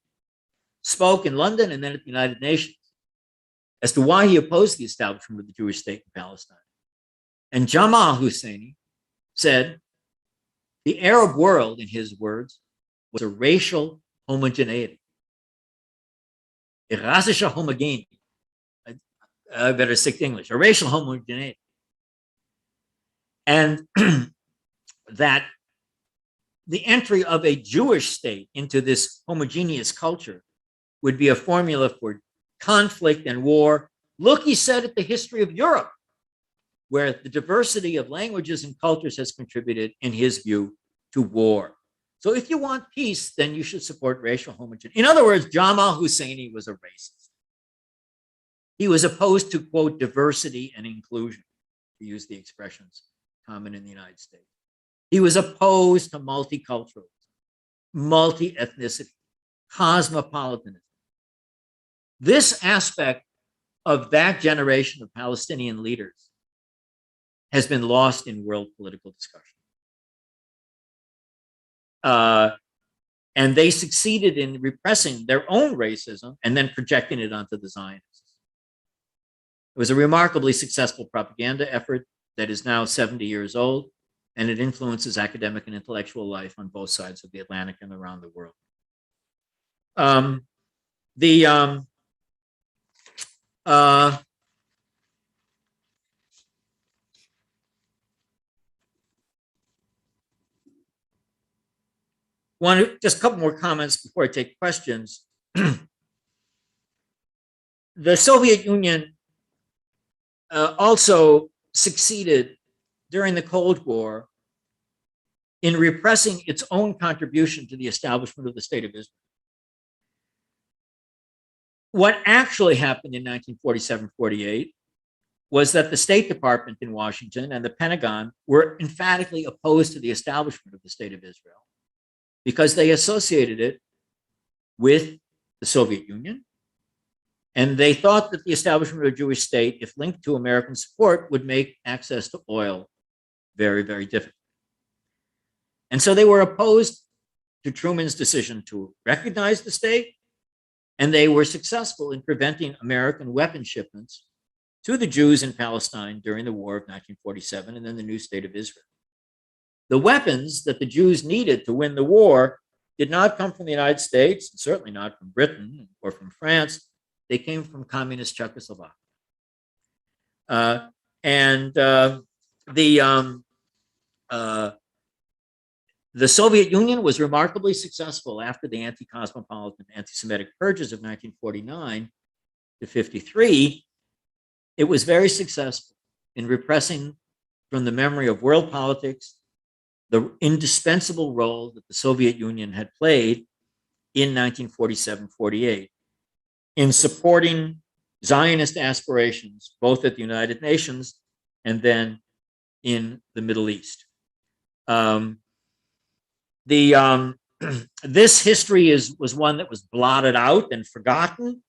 Speaker 2: spoke in London and then at the United Nations as to why he opposed the establishment of the Jewish state in Palestine. And Jamal Husseini said, the Arab world, in his words, was a racial homogeneity. A racische homogeneity. I better stick to English. A racial homogeneity. And that the entry of a Jewish state into this homogeneous culture would be a formula for conflict and war. Look, he said, at the history of Europe, where the diversity of languages and cultures has contributed, in his view, to war. So if you want peace, then you should support racial homogeneity. In other words, Jamal Husseini was a racist. He was opposed to, quote, diversity and inclusion, to use the expressions common in the United States. He was opposed to multiculturalism, multi-ethnicity, cosmopolitanism. This aspect of that generation of Palestinian leaders has been lost in world political discussion. And they succeeded in repressing their own racism and then projecting it onto the Zionists. It was a remarkably successful propaganda effort that is now 70 years old, and it influences academic and intellectual life on both sides of the Atlantic and around the world. Just a couple more comments before I take questions. The Soviet Union also succeeded during the Cold War in repressing its own contribution to the establishment of the State of Israel. What actually happened in 1947-48 was that the State Department in Washington and the Pentagon were emphatically opposed to the establishment of the State of Israel because they associated it with the Soviet Union. And they thought that the establishment of a Jewish state, if linked to American support, would make access to oil very, very difficult. And so they were opposed to Truman's decision to recognize the state, and they were successful in preventing American weapon shipments to the Jews in Palestine during the War of 1947 and then the new state of Israel. The weapons that the Jews needed to win the war did not come from the United States, and certainly not from Britain or from France. They came from communist Czechoslovakia. The Soviet Union was remarkably successful after the anti-cosmopolitan, anti-Semitic purges of 1949 to 53. It was very successful in repressing from the memory of world politics the indispensable role that the Soviet Union had played in 1947-48 in supporting Zionist aspirations, both at the United Nations and then in the Middle East. This history was one that was blotted out and forgotten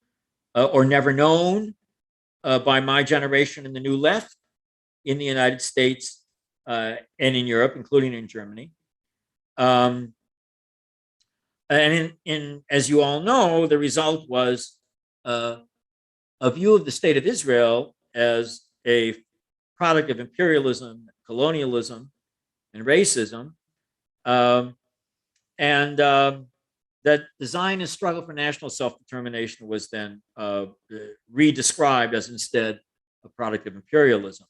Speaker 2: or never known by my generation in the New Left in the United States and in Europe, including in Germany. And as you all know, the result was a view of the State of Israel as a product of imperialism, colonialism, and racism, That the Zionist struggle for national self-determination was then redescribed as instead a product of imperialism.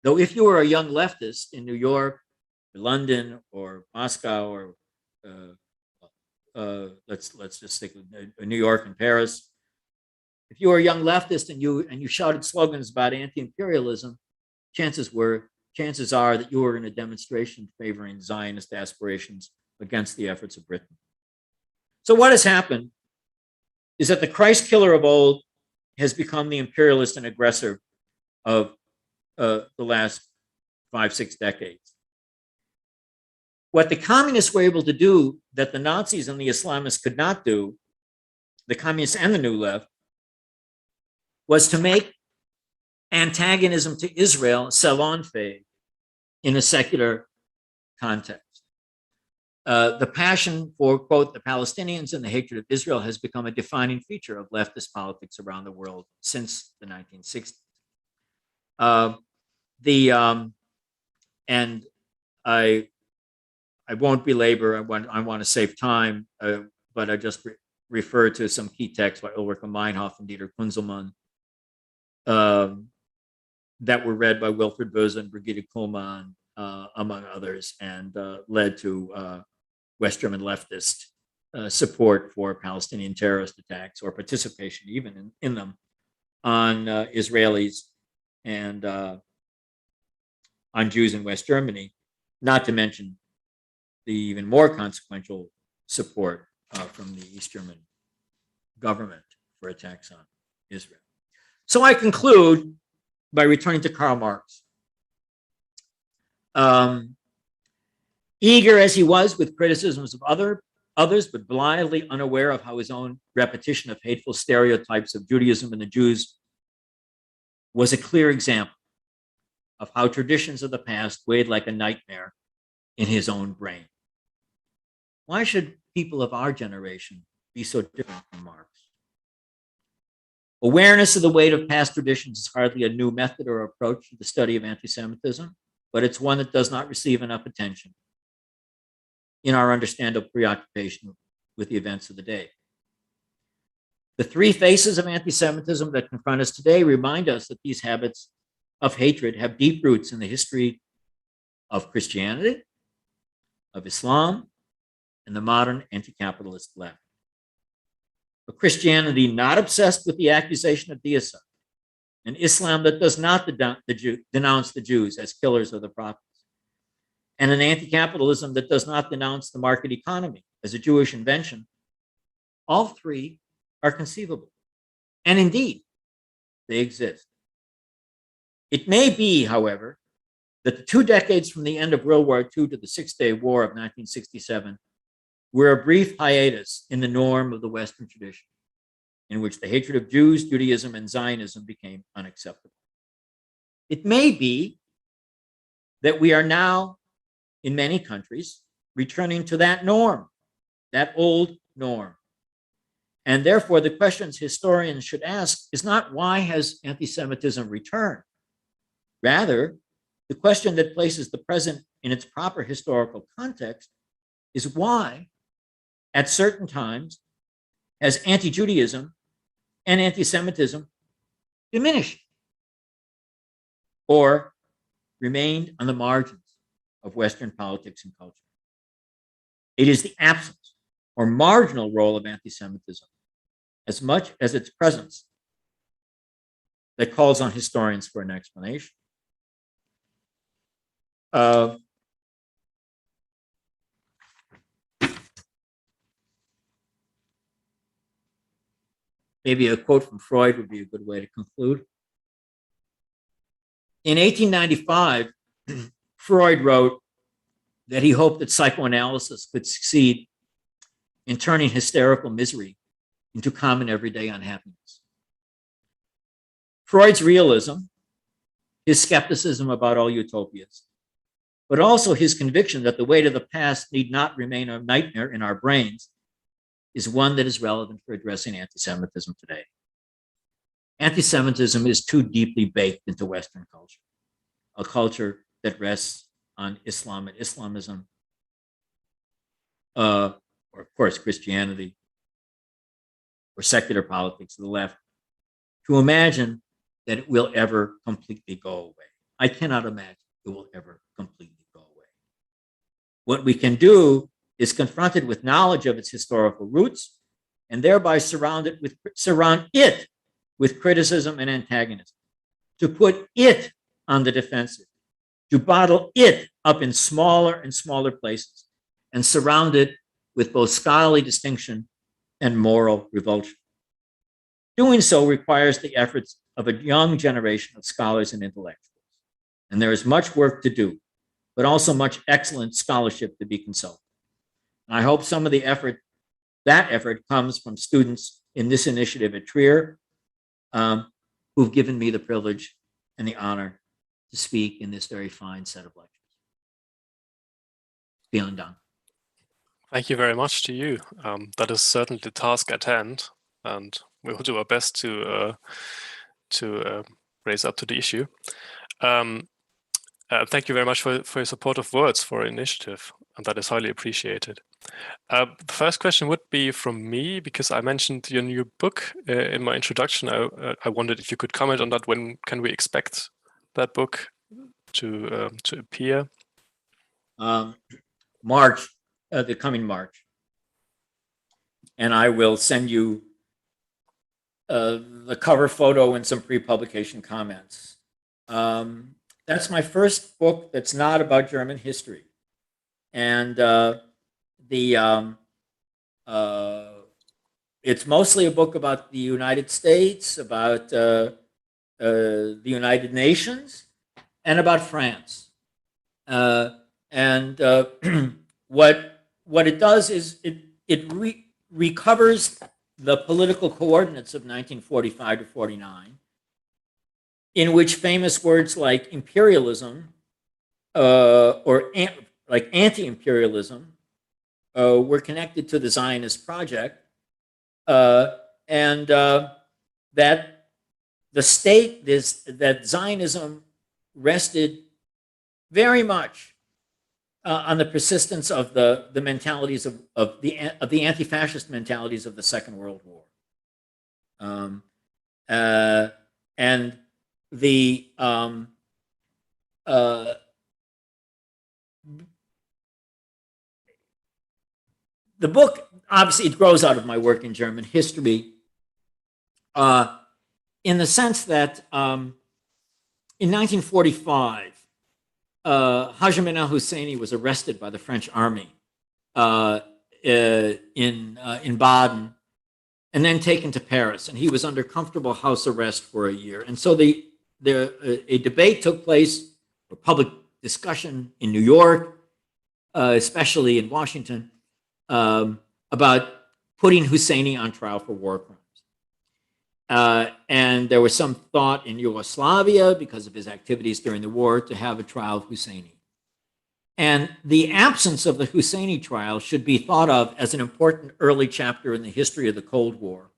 Speaker 2: Though if you were a young leftist in New York, or London, or Moscow, or let's just stick with New York and Paris, if you were a young leftist and you shouted slogans about anti-imperialism, chances are that you were in a demonstration favoring Zionist aspirations against the efforts of Britain. So what has happened is that the Christ killer of old has become the imperialist and aggressor of the last 5-6 decades. What the communists were able to do that the Nazis and the Islamists could not do, the communists and the New Left, was to make antagonism to Israel salon fait in a secular context. The passion for, quote, the Palestinians and the hatred of Israel has become a defining feature of leftist politics around the world since the 1960s. And I won't belabor, I want to save time, but I just refer to some key texts by Ulrike Meinhof and Dieter Kunzelmann that were read by Wilfried Böse and Brigitte Kuhlmann, among others, and led to West German leftist support for Palestinian terrorist attacks or participation even in them on Israelis and on Jews in West Germany, not to mention the even more consequential support from the East German government for attacks on Israel. So I conclude by returning to Karl Marx. Eager as he was with criticisms of others, but blithely unaware of how his own repetition of hateful stereotypes of Judaism and the Jews was a clear example of how traditions of the past weighed like a nightmare in his own brain. Why should people of our generation be so different from Marx? Awareness of the weight of past traditions is hardly a new method or approach to the study of anti-Semitism, but it's one that does not receive enough attention in our understandable preoccupation with the events of the day. The three faces of anti-Semitism that confront us today remind us that these habits of hatred have deep roots in the history of Christianity, of Islam, and the modern anti-capitalist left. A Christianity not obsessed with the accusation of deicide, an Islam that does not denounce the Jews as killers of the prophets, and an anti-capitalism that does not denounce the market economy as a Jewish invention, all three are conceivable. And indeed, they exist. It may be, however, that the 2 decades from the end of World War II to the Six-Day War of 1967 were a brief hiatus in the norm of the Western tradition, in which the hatred of Jews, Judaism, and Zionism became unacceptable. It may be that we are now, in many countries, returning to that norm, that old norm. And therefore, the questions historians should ask is not why has anti-Semitism returned? Rather, the question that places the present in its proper historical context is why, at certain times, has anti-Judaism and anti-Semitism diminished or remained on the margins of Western politics and culture. It is the absence or marginal role of anti-Semitism, as much as its presence, that calls on historians for an explanation. Maybe a quote from Freud would be a good way to conclude. In 1895, Freud wrote that he hoped that psychoanalysis could succeed in turning hysterical misery into common everyday unhappiness. Freud's realism, his skepticism about all utopias, but also his conviction that the weight of the past need not remain a nightmare in our brains, is one that is relevant for addressing anti-Semitism today. Anti-Semitism is too deeply baked into Western culture, a culture that rests on Islam and Islamism, or of course Christianity, or secular politics of the left, to imagine that it will ever completely go away. I cannot imagine it will ever completely go away. What we can do is confront it with knowledge of its historical roots, and thereby surround it with criticism and antagonism, to put it on the defensive, to bottle it up in smaller and smaller places, and surround it with both scholarly distinction and moral revulsion. Doing so requires the efforts of a young generation of scholars and intellectuals. And there is much work to do, but also much excellent scholarship to be consulted. And I hope some of the effort, that effort comes from students in this initiative at Trier, who've given me the privilege and the honor to speak in this very fine set of lectures. Vielen Dank.
Speaker 1: Thank you very much to you. That is certainly the task at hand, and we will do our best to raise up to the issue. Thank you very much for your supportive words for our initiative, and that is highly appreciated. The first question would be from me, because I mentioned your new book in my introduction. I wondered if you could comment on that. When can we expect that book to appear?
Speaker 2: March, the coming March. And I will send you the cover photo and some pre-publication comments. That's my first book that's not about German history. And it's mostly a book about the United States, about the United Nations, and about France. What it does is it recovers the political coordinates of 1945 to 49, in which famous words like imperialism like anti-imperialism were connected to the Zionist project, and that the state that Zionism rested very much on the persistence of the mentalities of the anti-fascist mentalities of the Second World War, and the book, obviously, it grows out of my work in German history, in the sense that in 1945, Hashim al-Husseini was arrested by the French army in Baden, and then taken to Paris, and he was under comfortable house arrest for a year. And so a debate took place, a public discussion in New York, especially in Washington, about putting Husseini on trial for war crimes. And there was some thought in Yugoslavia, because of his activities during the war, to have a trial of Husseini. And the absence of the Husseini trial should be thought of as an important early chapter in the history of the Cold War,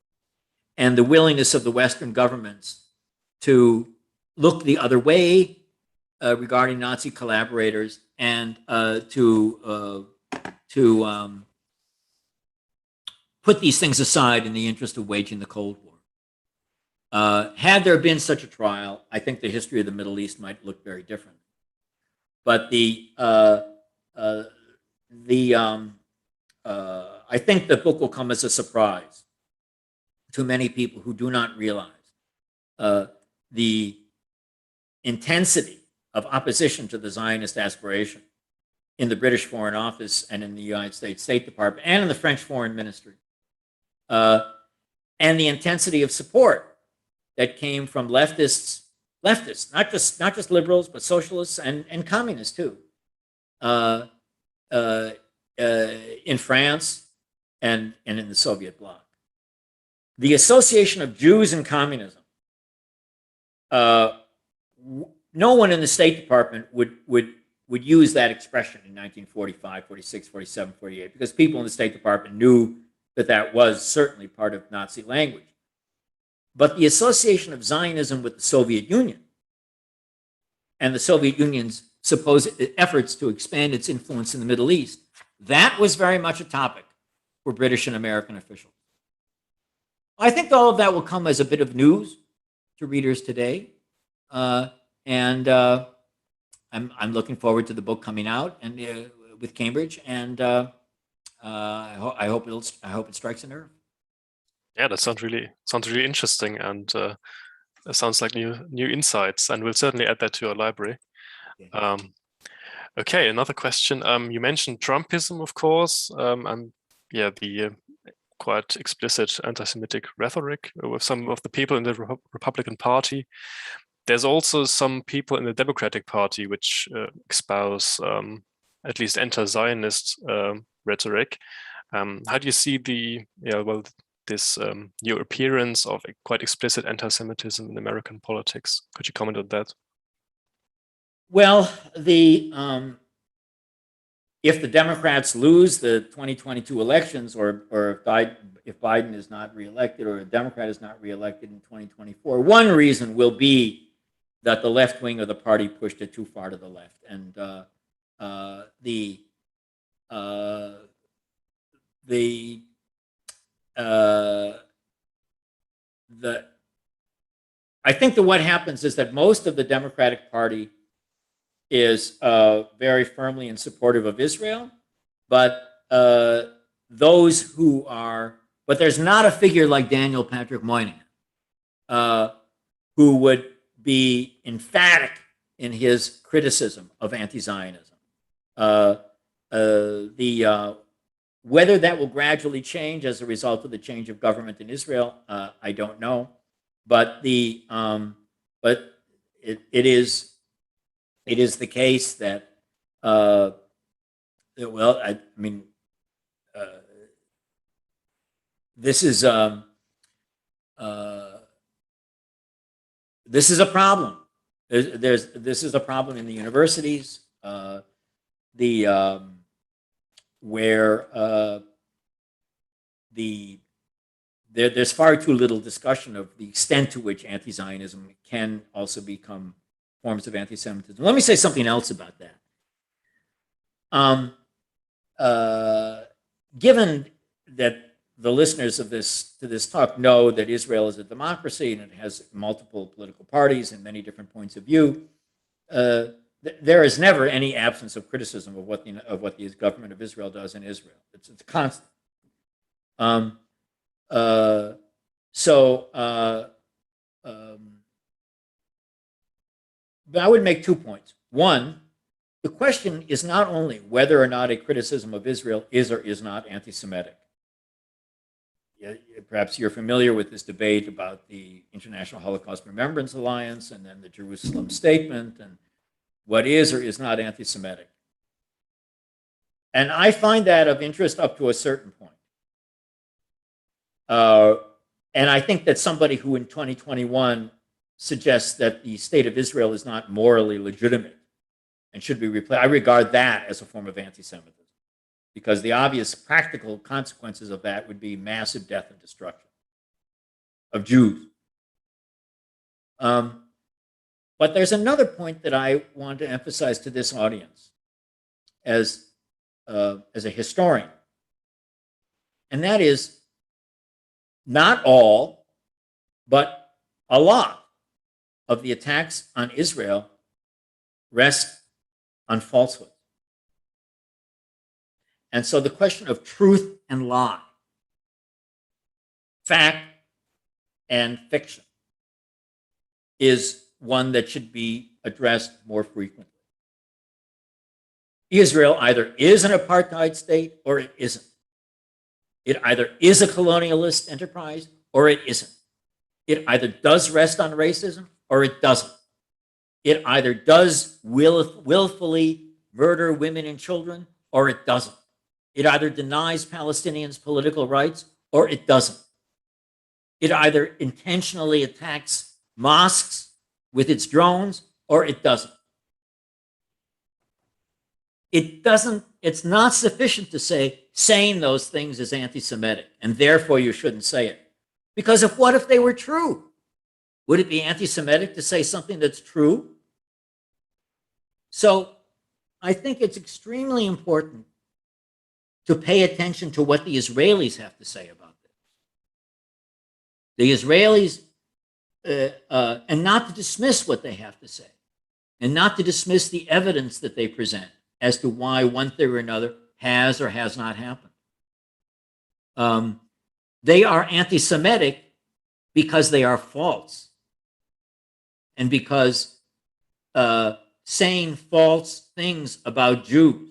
Speaker 2: and the willingness of the Western governments to look the other way regarding Nazi collaborators, and to put these things aside in the interest of waging the Cold War. Had there been such a trial, I think the history of the Middle East might look very different. But I think the book will come as a surprise to many people who do not realize the intensity of opposition to the Zionist aspiration in the British Foreign Office and in the United States State Department and in the French Foreign Ministry, and the intensity of support that came from leftists, not just liberals, but socialists and communists too, in France and in the Soviet bloc. The association of Jews and communism, no one in the State Department would use that expression in 1945, 46, 47, 48, because people in the State Department knew that was certainly part of Nazi language. But the association of Zionism with the Soviet Union and the Soviet Union's supposed efforts to expand its influence in the Middle East, that was very much a topic for British and American officials. I think all of that will come as a bit of news to readers today. And I'm looking forward to the book coming out and with Cambridge, and I hope it strikes a nerve.
Speaker 1: Yeah, that sounds really interesting, and it sounds like new insights, and we'll certainly add that to our library.
Speaker 2: Yeah.
Speaker 1: Okay, another question. You mentioned Trumpism, of course, and yeah, the quite explicit anti-Semitic rhetoric with some of the people in the Republican Party. There's also some people in the Democratic Party which espouse at least anti-Zionist rhetoric. How do you see this new appearance of a quite explicit anti-Semitism in American politics? Could you comment on that?
Speaker 2: Well, if the Democrats lose the 2022 elections, or if Biden is not reelected, or a Democrat is not reelected in 2024, one reason will be that the left wing of the party pushed it too far to the left, and I think that what happens is that most of the Democratic Party is very firmly in supportive of Israel, but there's not a figure like Daniel Patrick Moynihan who would be emphatic in his criticism of anti-Zionism. Whether that will gradually change as a result of the change of government in Israel, I don't know, but it is the case that this is a problem. This is a problem in the universities, there's far too little discussion of the extent to which anti-Zionism can also become forms of anti-Semitism. Let me say something else about that. Given that the listeners to this talk know that Israel is a democracy and it has multiple political parties and many different points of view, there is never any absence of criticism of what the government of Israel does in Israel. It's constant. But I would make 2 points. One, the question is not only whether or not a criticism of Israel is or is not anti-Semitic. Perhaps you're familiar with this debate about the International Holocaust Remembrance Alliance and then the Jerusalem Statement and what is or is not anti-Semitic. And I find that of interest up to a certain point. And I think that somebody who in 2021 suggests that the state of Israel is not morally legitimate and should be replaced, I regard that as a form of anti-Semitism, because the obvious practical consequences of that would be massive death and destruction of Jews. But there's another point that I want to emphasize to this audience as a historian, and that is not all, but a lot of the attacks on Israel rest on falsehood. And so the question of truth and lie, fact and fiction, is one that should be addressed more frequently. Israel either is an apartheid state or it isn't. It either is a colonialist enterprise or it isn't. It either does rest on racism or it doesn't. It either does willfully murder women and children or it doesn't. It either denies Palestinians political rights or it doesn't. It either intentionally attacks mosques with its drones or it doesn't. It's not sufficient to say saying those things is anti-Semitic and therefore you shouldn't say it. Because what if they were true? Would it be anti-Semitic to say something that's true? So I think it's extremely important to pay attention to what the Israelis have to say about this. The Israelis, and not to dismiss what they have to say, and not to dismiss the evidence that they present as to why one thing or another has or has not happened. They are anti-Semitic because they are false, and because saying false things about Jews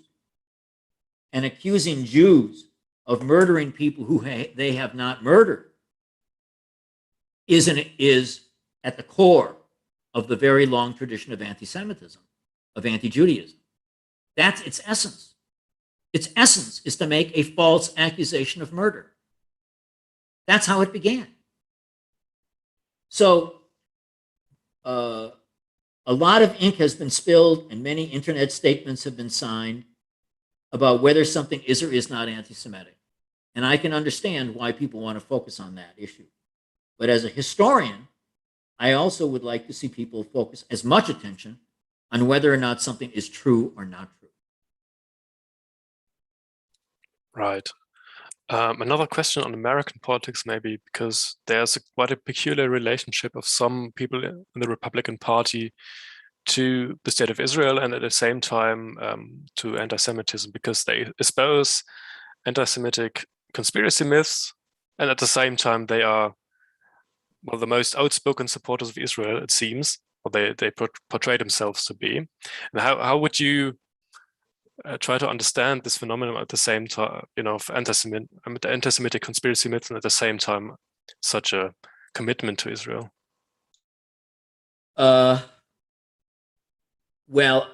Speaker 2: and accusing Jews of murdering people who they have not murdered is at the core of the very long tradition of anti-Semitism, of anti-Judaism. That's its essence. Its essence is to make a false accusation of murder. That's how it began. So a lot of ink has been spilled and many internet statements have been signed about whether something is or is not anti-Semitic. And I can understand why people want to focus on that issue. But as a historian, I also would like to see people focus as much attention on whether or not something is true or not true.
Speaker 1: Right. Another question on American politics, maybe, because there's quite a peculiar relationship of some people in the Republican Party to the state of Israel, and at the same time to anti-Semitism, because they espouse anti-Semitic conspiracy myths, and at the same time they are, well, the most outspoken supporters of Israel, it seems, or they portray themselves to be. And how would you try to understand this phenomenon at the same time, of anti-Semitic conspiracy myths, and at the same time such a commitment to Israel?
Speaker 2: Well,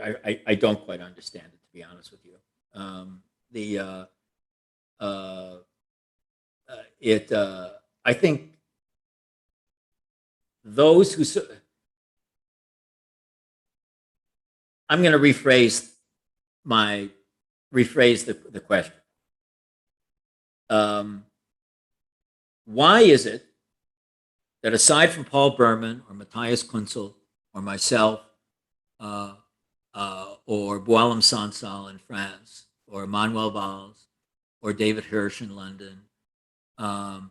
Speaker 2: I don't quite understand it, to be honest with you. I think those who, I'm going to rephrase the question. Why is it that aside from Paul Berman or Matthias Kunzel or myself or Boualem Sansal in France or Manuel Valls or David Hirsch in London, and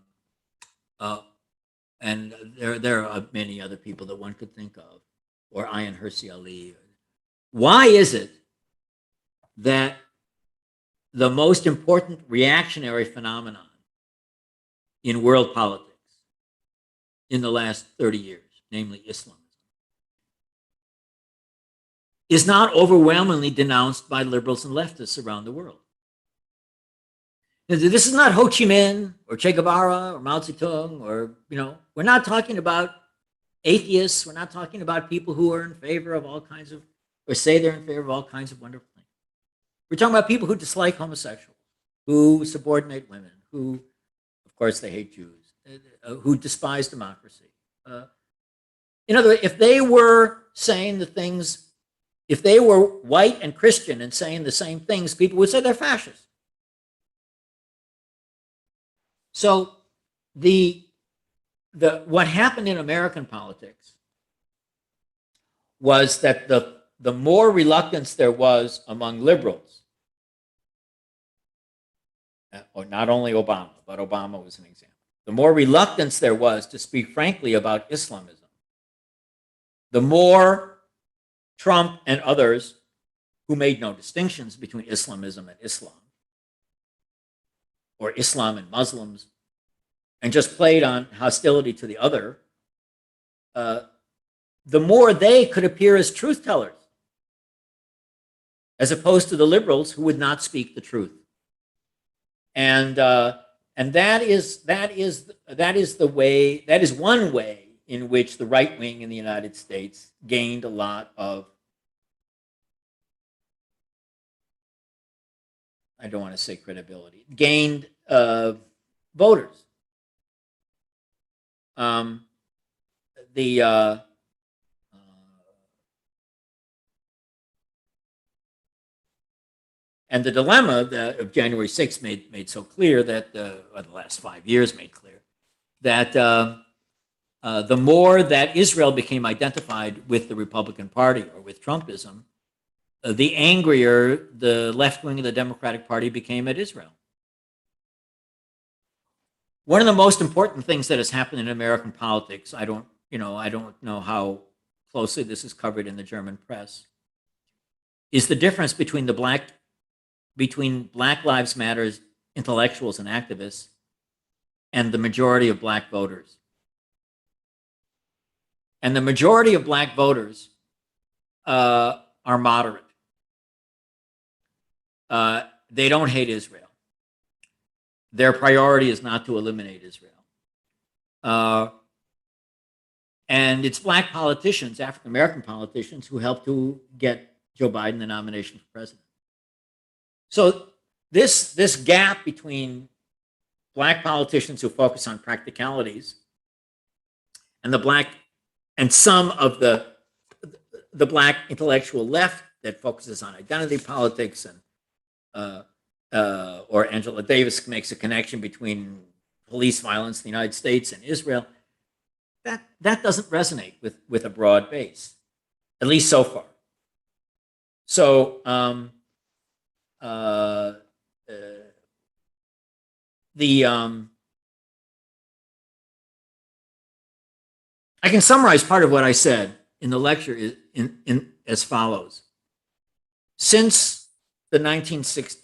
Speaker 2: there are many other people that one could think of, or Ayan Hirsi Ali, why is it that the most important reactionary phenomenon in world politics in the last 30 years, namely Islamism, is not overwhelmingly denounced by liberals and leftists around the world? This is not Ho Chi Minh or Che Guevara or Mao Zedong, or, we're not talking about atheists. We're not talking about people who are in favor of all kinds of, or say they're in favor of all kinds of wonderful things. We're talking about people who dislike homosexuals, who subordinate women, who, of course, they hate Jews, who despise democracy. In other words, if they were saying the things, if they were white and Christian and saying the same things, people would say they're fascists. So what happened in American politics was that the more reluctance there was among liberals, or not only Obama, but Obama was an example, the more reluctance there was to speak frankly about Islamism, the more Trump and others, who made no distinctions between Islamism and Islam, or Islam and Muslims, and just played on hostility to the other, the more they could appear as truth tellers, as opposed to the liberals who would not speak the truth. And that is one way in which the right wing in the United States gained a lot of, I don't want to say credibility, gained voters. And the dilemma of January 6th made so clear that, or the last 5 years made clear, that the more that Israel became identified with the Republican Party or with Trumpism, the angrier the left wing of the Democratic Party became at Israel. One of the most important things that has happened in American politics, I don't know how closely this is covered in the German press, is the difference between Black Lives Matter's intellectuals and activists and the majority of Black voters. And the majority of Black voters are moderate. They don't hate Israel. Their priority is not to eliminate Israel. And it's Black politicians, African American politicians, who helped to get Joe Biden the nomination for president. So this gap between Black politicians who focus on practicalities and some of the Black intellectual left that focuses on identity politics or Angela Davis makes a connection between police violence in the United States and Israel, that doesn't resonate with a broad base, at least so far. So I can summarize part of what I said in the lecture in as follows. Since the 1960s,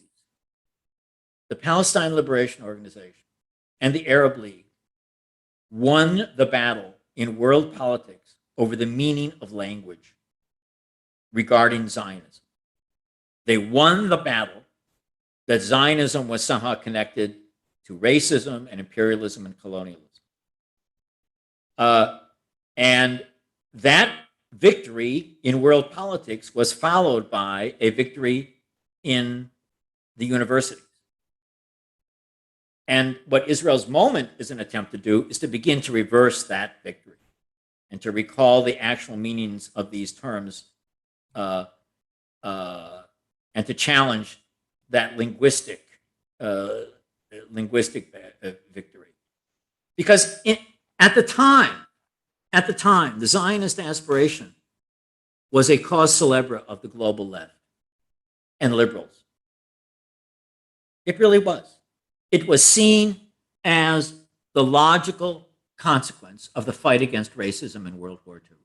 Speaker 2: the Palestine Liberation Organization and the Arab League won the battle in world politics over the meaning of language regarding Zionism. They won the battle that Zionism was somehow connected to racism and imperialism and colonialism. And that victory in world politics was followed by a victory in the universities. And what Israel's moment is an attempt to do is to begin to reverse that victory and to recall the actual meanings of these terms and to challenge that linguistic victory. Because at the time, the Zionist aspiration was a cause célèbre of the global left and liberals. It really was. It was seen as the logical consequence of the fight against racism in World War II.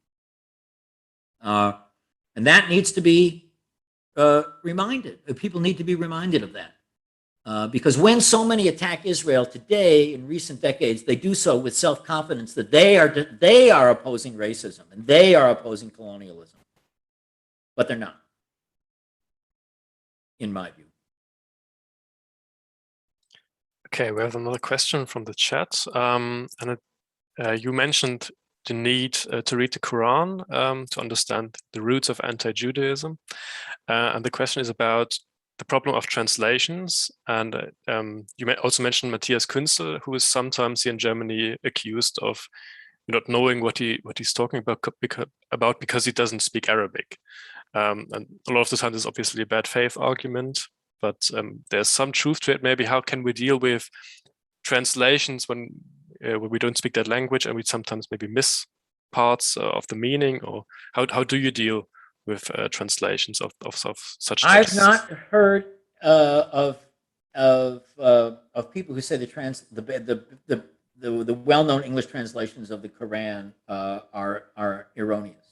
Speaker 2: And that needs to be reminded. People need to be reminded of that. Because when so many attack Israel today in recent decades, they do so with self-confidence that they are opposing racism and they are opposing colonialism. But they're not, in my view.
Speaker 1: Okay, we have another question from the chat. You mentioned the need to read the Quran to understand the roots of anti-Judaism. And the question is about the problem of translations. And you also mentioned Matthias Künzel, who is sometimes here in Germany accused of not knowing what he's talking about because he doesn't speak Arabic. And a lot of the time, this is obviously a bad faith argument. But there's some truth to it. Maybe how can we deal with translations when we don't speak that language and we sometimes maybe miss parts of the meaning? Or how do you deal with translations of such texts?
Speaker 2: I've not heard of people who say the well-known English translations of the Quran are erroneous.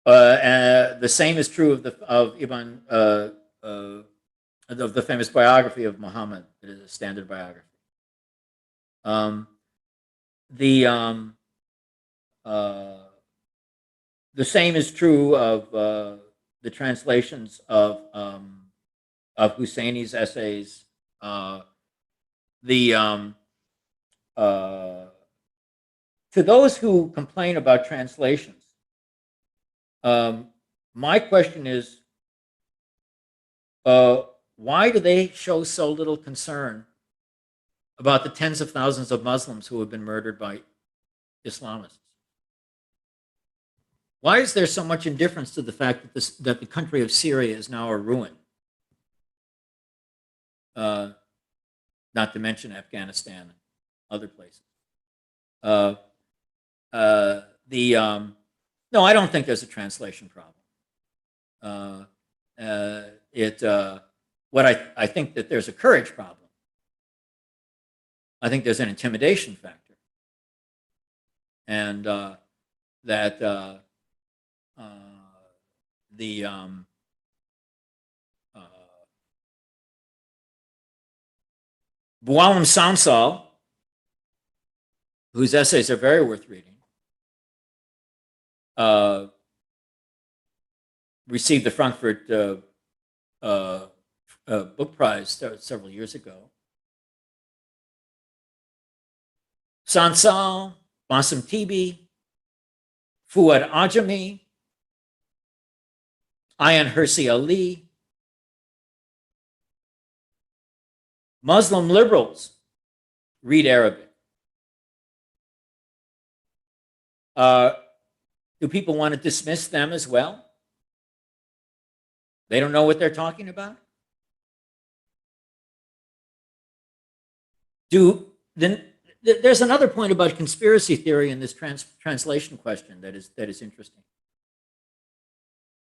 Speaker 2: The same is true of Ibn of the famous biography of Muhammad. It is a standard biography. The same is true of the translations of Husseini's essays. To those who complain about translations, my question is, why do they show so little concern about the tens of thousands of Muslims who have been murdered by Islamists? Why is there so much indifference to the fact that the country of Syria is now a ruin? Not to mention Afghanistan and other places. No, I don't think there's a translation problem. I think that there's a courage problem. I think there's an intimidation factor, and that Booalem Samsal, whose essays are very worth reading, received the Frankfurt Book Prize several years ago. Sansal, Bassem Tibi, Fuad Ajami, Ayan Hirsi Ali, Muslim liberals read Arabic. Do people want to dismiss them as well? They don't know what they're talking about? There's another point about conspiracy theory in this translation question that is interesting.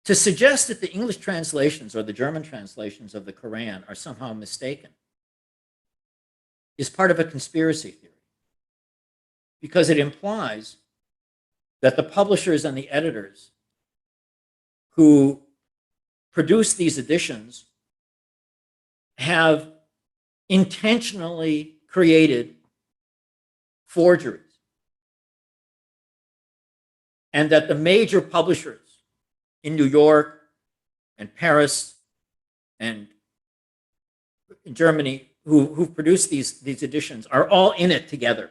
Speaker 2: To suggest that the English translations or the German translations of the Quran are somehow mistaken is part of a conspiracy theory, because it implies that the publishers and the editors who produce these editions have intentionally created forgeries, and that the major publishers in New York and Paris and in Germany who produced these editions are all in it together.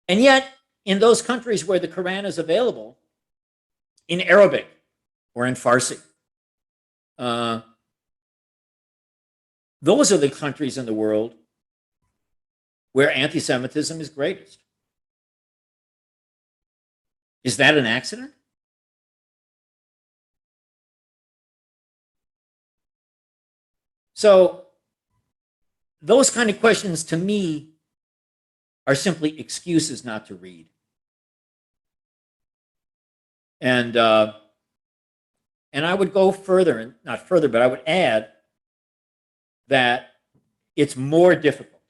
Speaker 2: And yet, in those countries where the Quran is available, in Arabic or in Farsi, those are the countries in the world where anti-Semitism is greatest. Is that an accident? So those kind of questions, to me, are simply excuses not to read. And I would go further, and not further, but I would add that it's more difficult,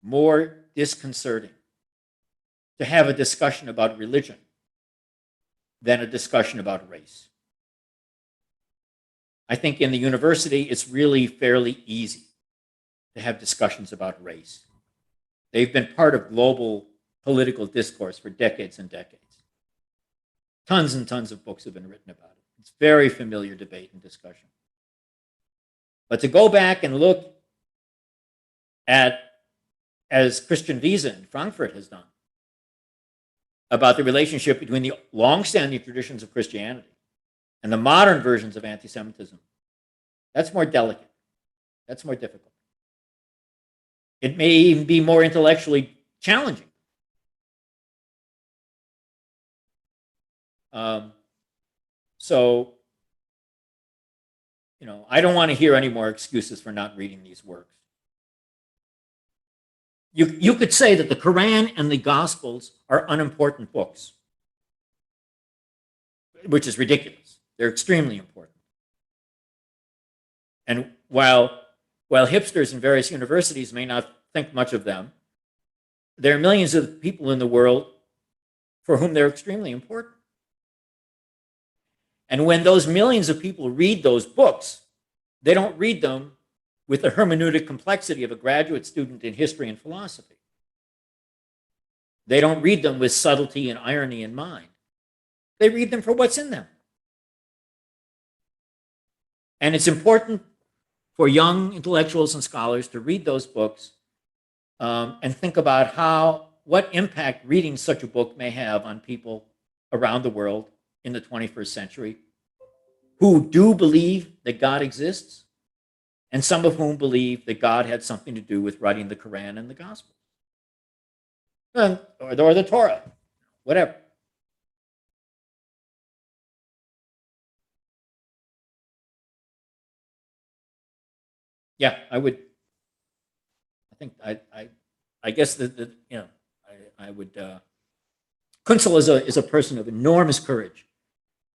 Speaker 2: more disconcerting to have a discussion about religion than a discussion about race. I think in the university, it's really fairly easy to have discussions about race. They've been part of global political discourse for decades and decades. Tons and tons of books have been written about it. It's very familiar debate and discussion. But to go back and look at, as Christian Wiese in Frankfurt has done, about the relationship between the long-standing traditions of Christianity and the modern versions of anti-Semitism, that's more delicate. That's more difficult. It may even be more intellectually challenging. So, I don't want to hear any more excuses for not reading these works. You could say that the Quran and the Gospels are unimportant books, which is ridiculous. They're extremely important. And while hipsters in various universities may not think much of them, there are millions of people in the world for whom they're extremely important. And when those millions of people read those books, they don't read them with the hermeneutic complexity of a graduate student in history and philosophy. They don't read them with subtlety and irony in mind. They read them for what's in them. And it's important for young intellectuals and scholars to read those books and think about what impact reading such a book may have on people around the world in the 21st century who do believe that God exists, and some of whom believe that God had something to do with writing the Quran and the Gospel, or the Torah, whatever. Yeah, I would. I think I guess that I would. Kunzel is a person of enormous courage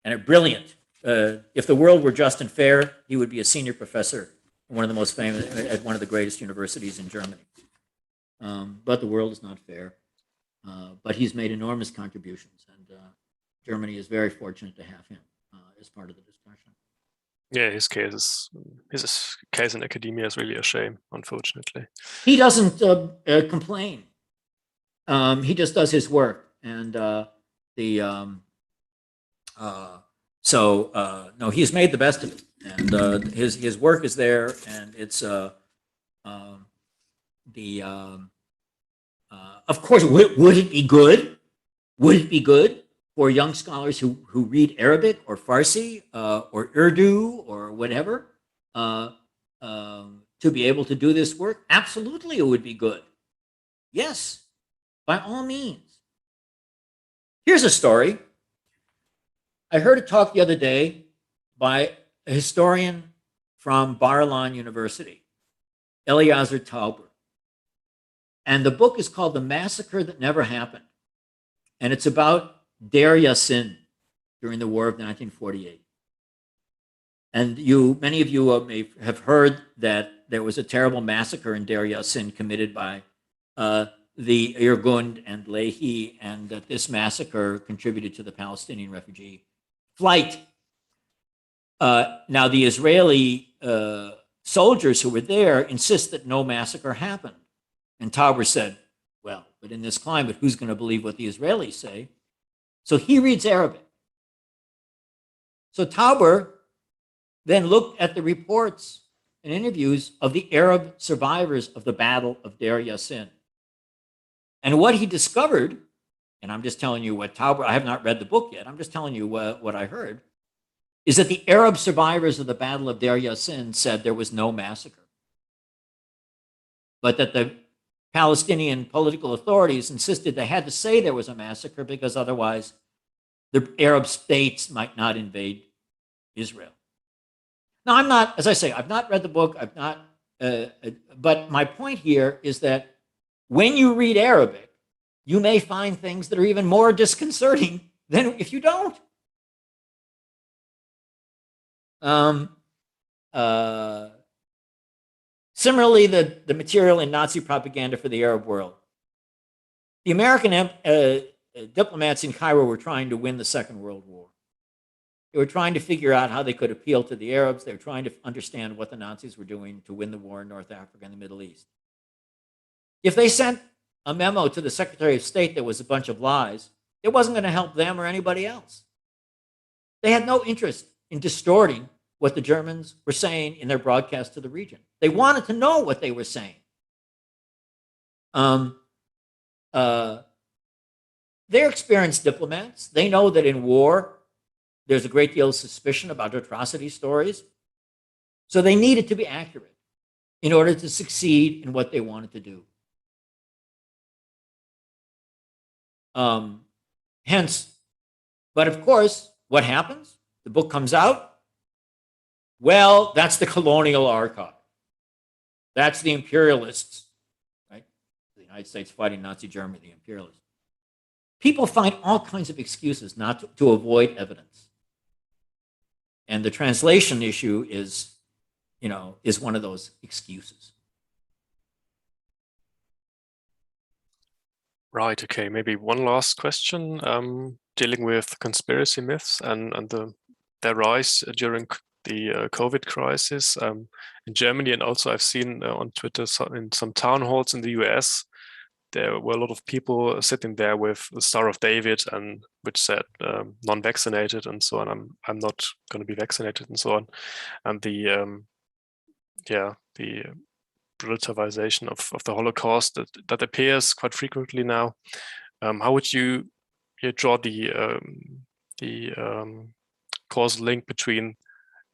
Speaker 2: and a brilliant. If the world were just and fair, he would be a senior professor at one of the most famous, at one of the greatest universities in Germany. But the world is not fair. But he's made enormous contributions, and Germany is very fortunate to have him as part of the discussion.
Speaker 1: Yeah, his case in academia is really a shame, unfortunately.
Speaker 2: He doesn't complain. He just does his work, and no, he's made the best of it, and his work is there, and it's of course, would it be good? Would it be good for young scholars who read Arabic or Farsi or Urdu or whatever to be able to do this work? Absolutely, it would be good. Yes, by all means. Here's a story. I heard a talk the other day by a historian from Bar-Ilan University, Eliezer Tauber. And the book is called The Massacre That Never Happened. And it's about Deir Yassin during the War of 1948. And many of you may have heard that there was a terrible massacre in Deir Yassin committed by the Irgun and Lehi, and that this massacre contributed to the Palestinian refugee flight. Now, the Israeli soldiers who were there insist that no massacre happened. And Tauber said, well, but in this climate, who's going to believe what the Israelis say? So he reads Arabic. So Tauber then looked at the reports and interviews of the Arab survivors of the Battle of Deir Yassin. And what he discovered, and I'm just telling you what Tauber, I have not read the book yet, I'm just telling you what I heard, is that the Arab survivors of the Battle of Deir Yassin said there was no massacre, but that the Palestinian political authorities insisted they had to say there was a massacre because otherwise the Arab states might not invade Israel. Now, I'm not, as I say, I've not read the book, but my point here is that when you read Arabic, you may find things that are even more disconcerting than if you don't. Similarly, the material in Nazi propaganda for the Arab world. The American diplomats in Cairo were trying to win the Second World War. They were trying to figure out how they could appeal to the Arabs. They were trying to understand what the Nazis were doing to win the war in North Africa and the Middle East. If they sent a memo to the Secretary of State that was a bunch of lies, it wasn't going to help them or anybody else. They had no interest in distorting what the Germans were saying in their broadcast to the region. They wanted to know what they were saying. They're experienced diplomats. They know that in war, there's a great deal of suspicion about atrocity stories. So they needed to be accurate in order to succeed in what they wanted to do. But of course, what happens? The book comes out. Well, that's the colonial archive. That's the imperialists, right? The United States fighting Nazi Germany, the imperialists. People find all kinds of excuses not to avoid evidence. And the translation issue is one of those excuses.
Speaker 1: Right, okay, maybe one last question dealing with conspiracy myths and their rise during the COVID crisis in Germany, and also I've seen on Twitter in some town halls in the US, there were a lot of people sitting there with the Star of David, and which said non-vaccinated and so on. I'm not going to be vaccinated and so on, and the relativization of the Holocaust that appears quite frequently now. How would you draw the causal link between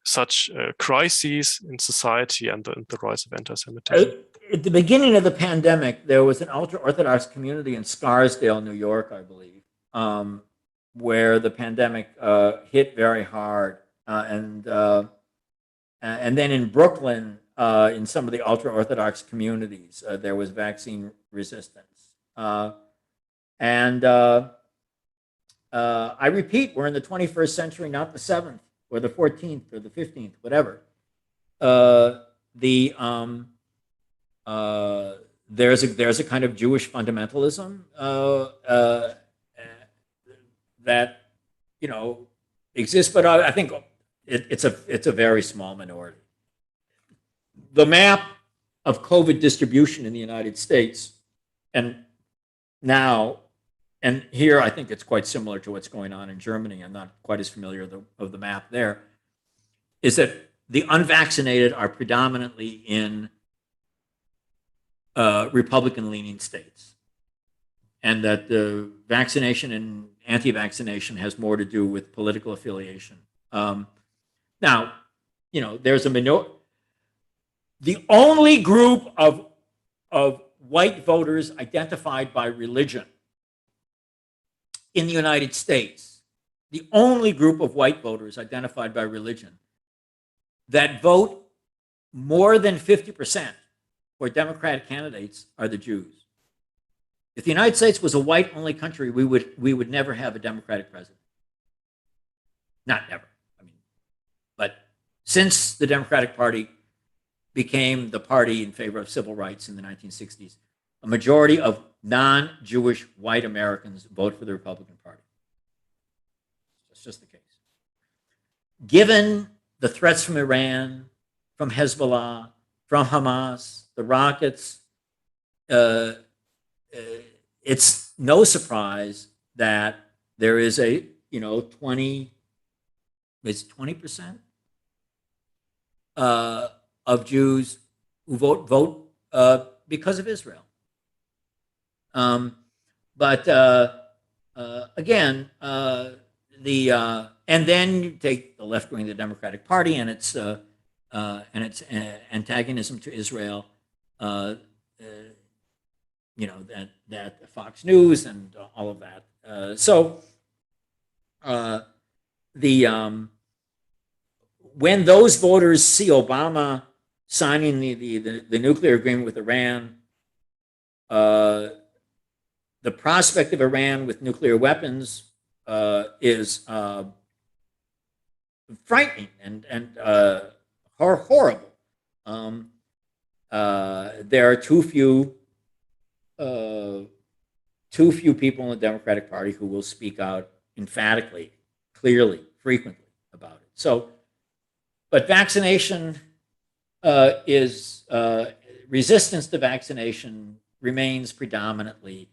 Speaker 1: such crises in society and the rise of anti-Semitism?
Speaker 2: At the beginning of the pandemic, there was an ultra-Orthodox community in Scarsdale, New York, I believe, where the pandemic hit very hard. And then in Brooklyn, in some of the ultra-Orthodox communities, there was vaccine resistance. And I repeat, we're in the 21st century, not the 7th or the 14th or the 15th, whatever. There's a kind of Jewish fundamentalism that exists, but I think it's a very small minority. The map of COVID distribution in the United States, and now, and here I think it's quite similar to what's going on in Germany. I'm not quite as familiar of the map there. Is that the unvaccinated are predominantly in Republican-leaning states, and that the vaccination and anti-vaccination has more to do with political affiliation. Now, there's a minority. The only group of white voters identified by religion in the United States, the only group of white voters identified by religion that vote more than 50% for Democratic candidates are the Jews. If the United States was a white-only country, we would never have a Democratic president. Not never. But since the Democratic Party became the party in favor of civil rights in the 1960s, a majority of non-Jewish white Americans vote for the Republican Party. That's just the case. Given the threats from Iran, from Hezbollah, from Hamas, the rockets, it's no surprise that there is a 20% of Jews who vote because of Israel. But again, and then you take the left wing of the Democratic Party and its antagonism to Israel. That Fox News and all of that. When those voters see Obama signing the nuclear agreement with Iran, the prospect of Iran with nuclear weapons is frightening and horrible. There are too few people in the Democratic Party who will speak out emphatically, clearly, frequently about it. So, but vaccination is resistance to vaccination remains predominantly,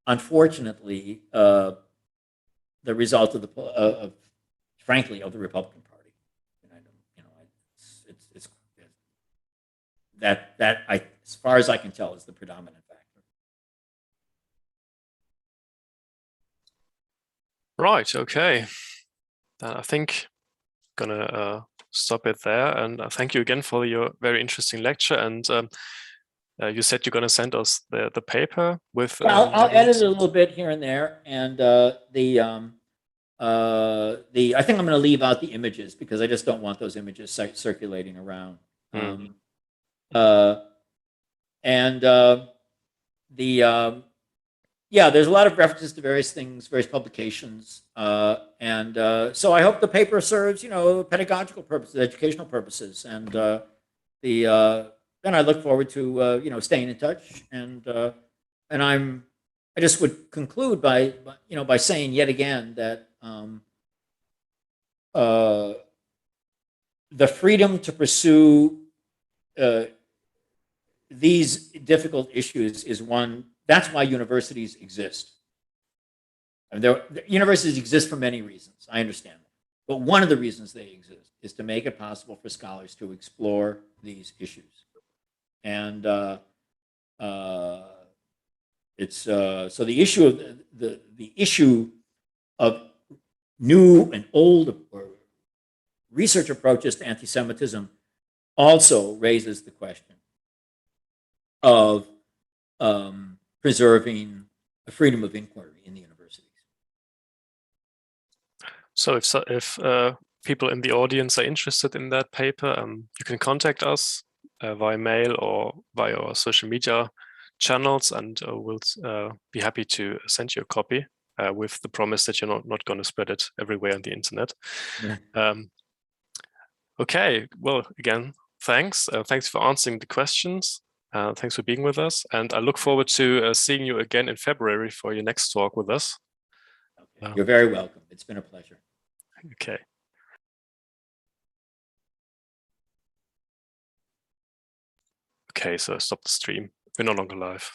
Speaker 2: unfortunately, the result of frankly, of the Republican Party. And as far as I can tell, is the predominant factor.
Speaker 1: Right. Okay. I think I'm gonna stop it there, and thank you again for your very interesting lecture. And you said you're gonna send us the paper with.
Speaker 2: I'll edit it a little bit here and there, and I think I'm going to leave out the images because I just don't want those images circulating around. There's a lot of references to various things, various publications, so I hope the paper serves, pedagogical purposes, educational purposes, and then I look forward to staying in touch, and I just would conclude by saying yet again that the freedom to pursue these difficult issues is one. That's why universities exist. Universities exist for many reasons. I understand that. But one of the reasons they exist is to make it possible for scholars to explore these issues. And it's so the issue of the issue of new and old research approaches to anti-Semitism also raises the question of preserving the freedom of inquiry in the universities.
Speaker 1: So if people in the audience are interested in that paper, you can contact us via mail or via our social media channels, and we'll be happy to send you a copy with the promise that you're not going to spread it everywhere on the internet.
Speaker 2: Yeah.
Speaker 1: Okay, well, again, thanks. Thanks for answering the questions. Thanks for being with us. And I look forward to seeing you again in February for your next talk with us.
Speaker 2: Okay. You're very welcome. It's been a pleasure.
Speaker 1: Okay. Okay, so stop the stream. We're no longer live.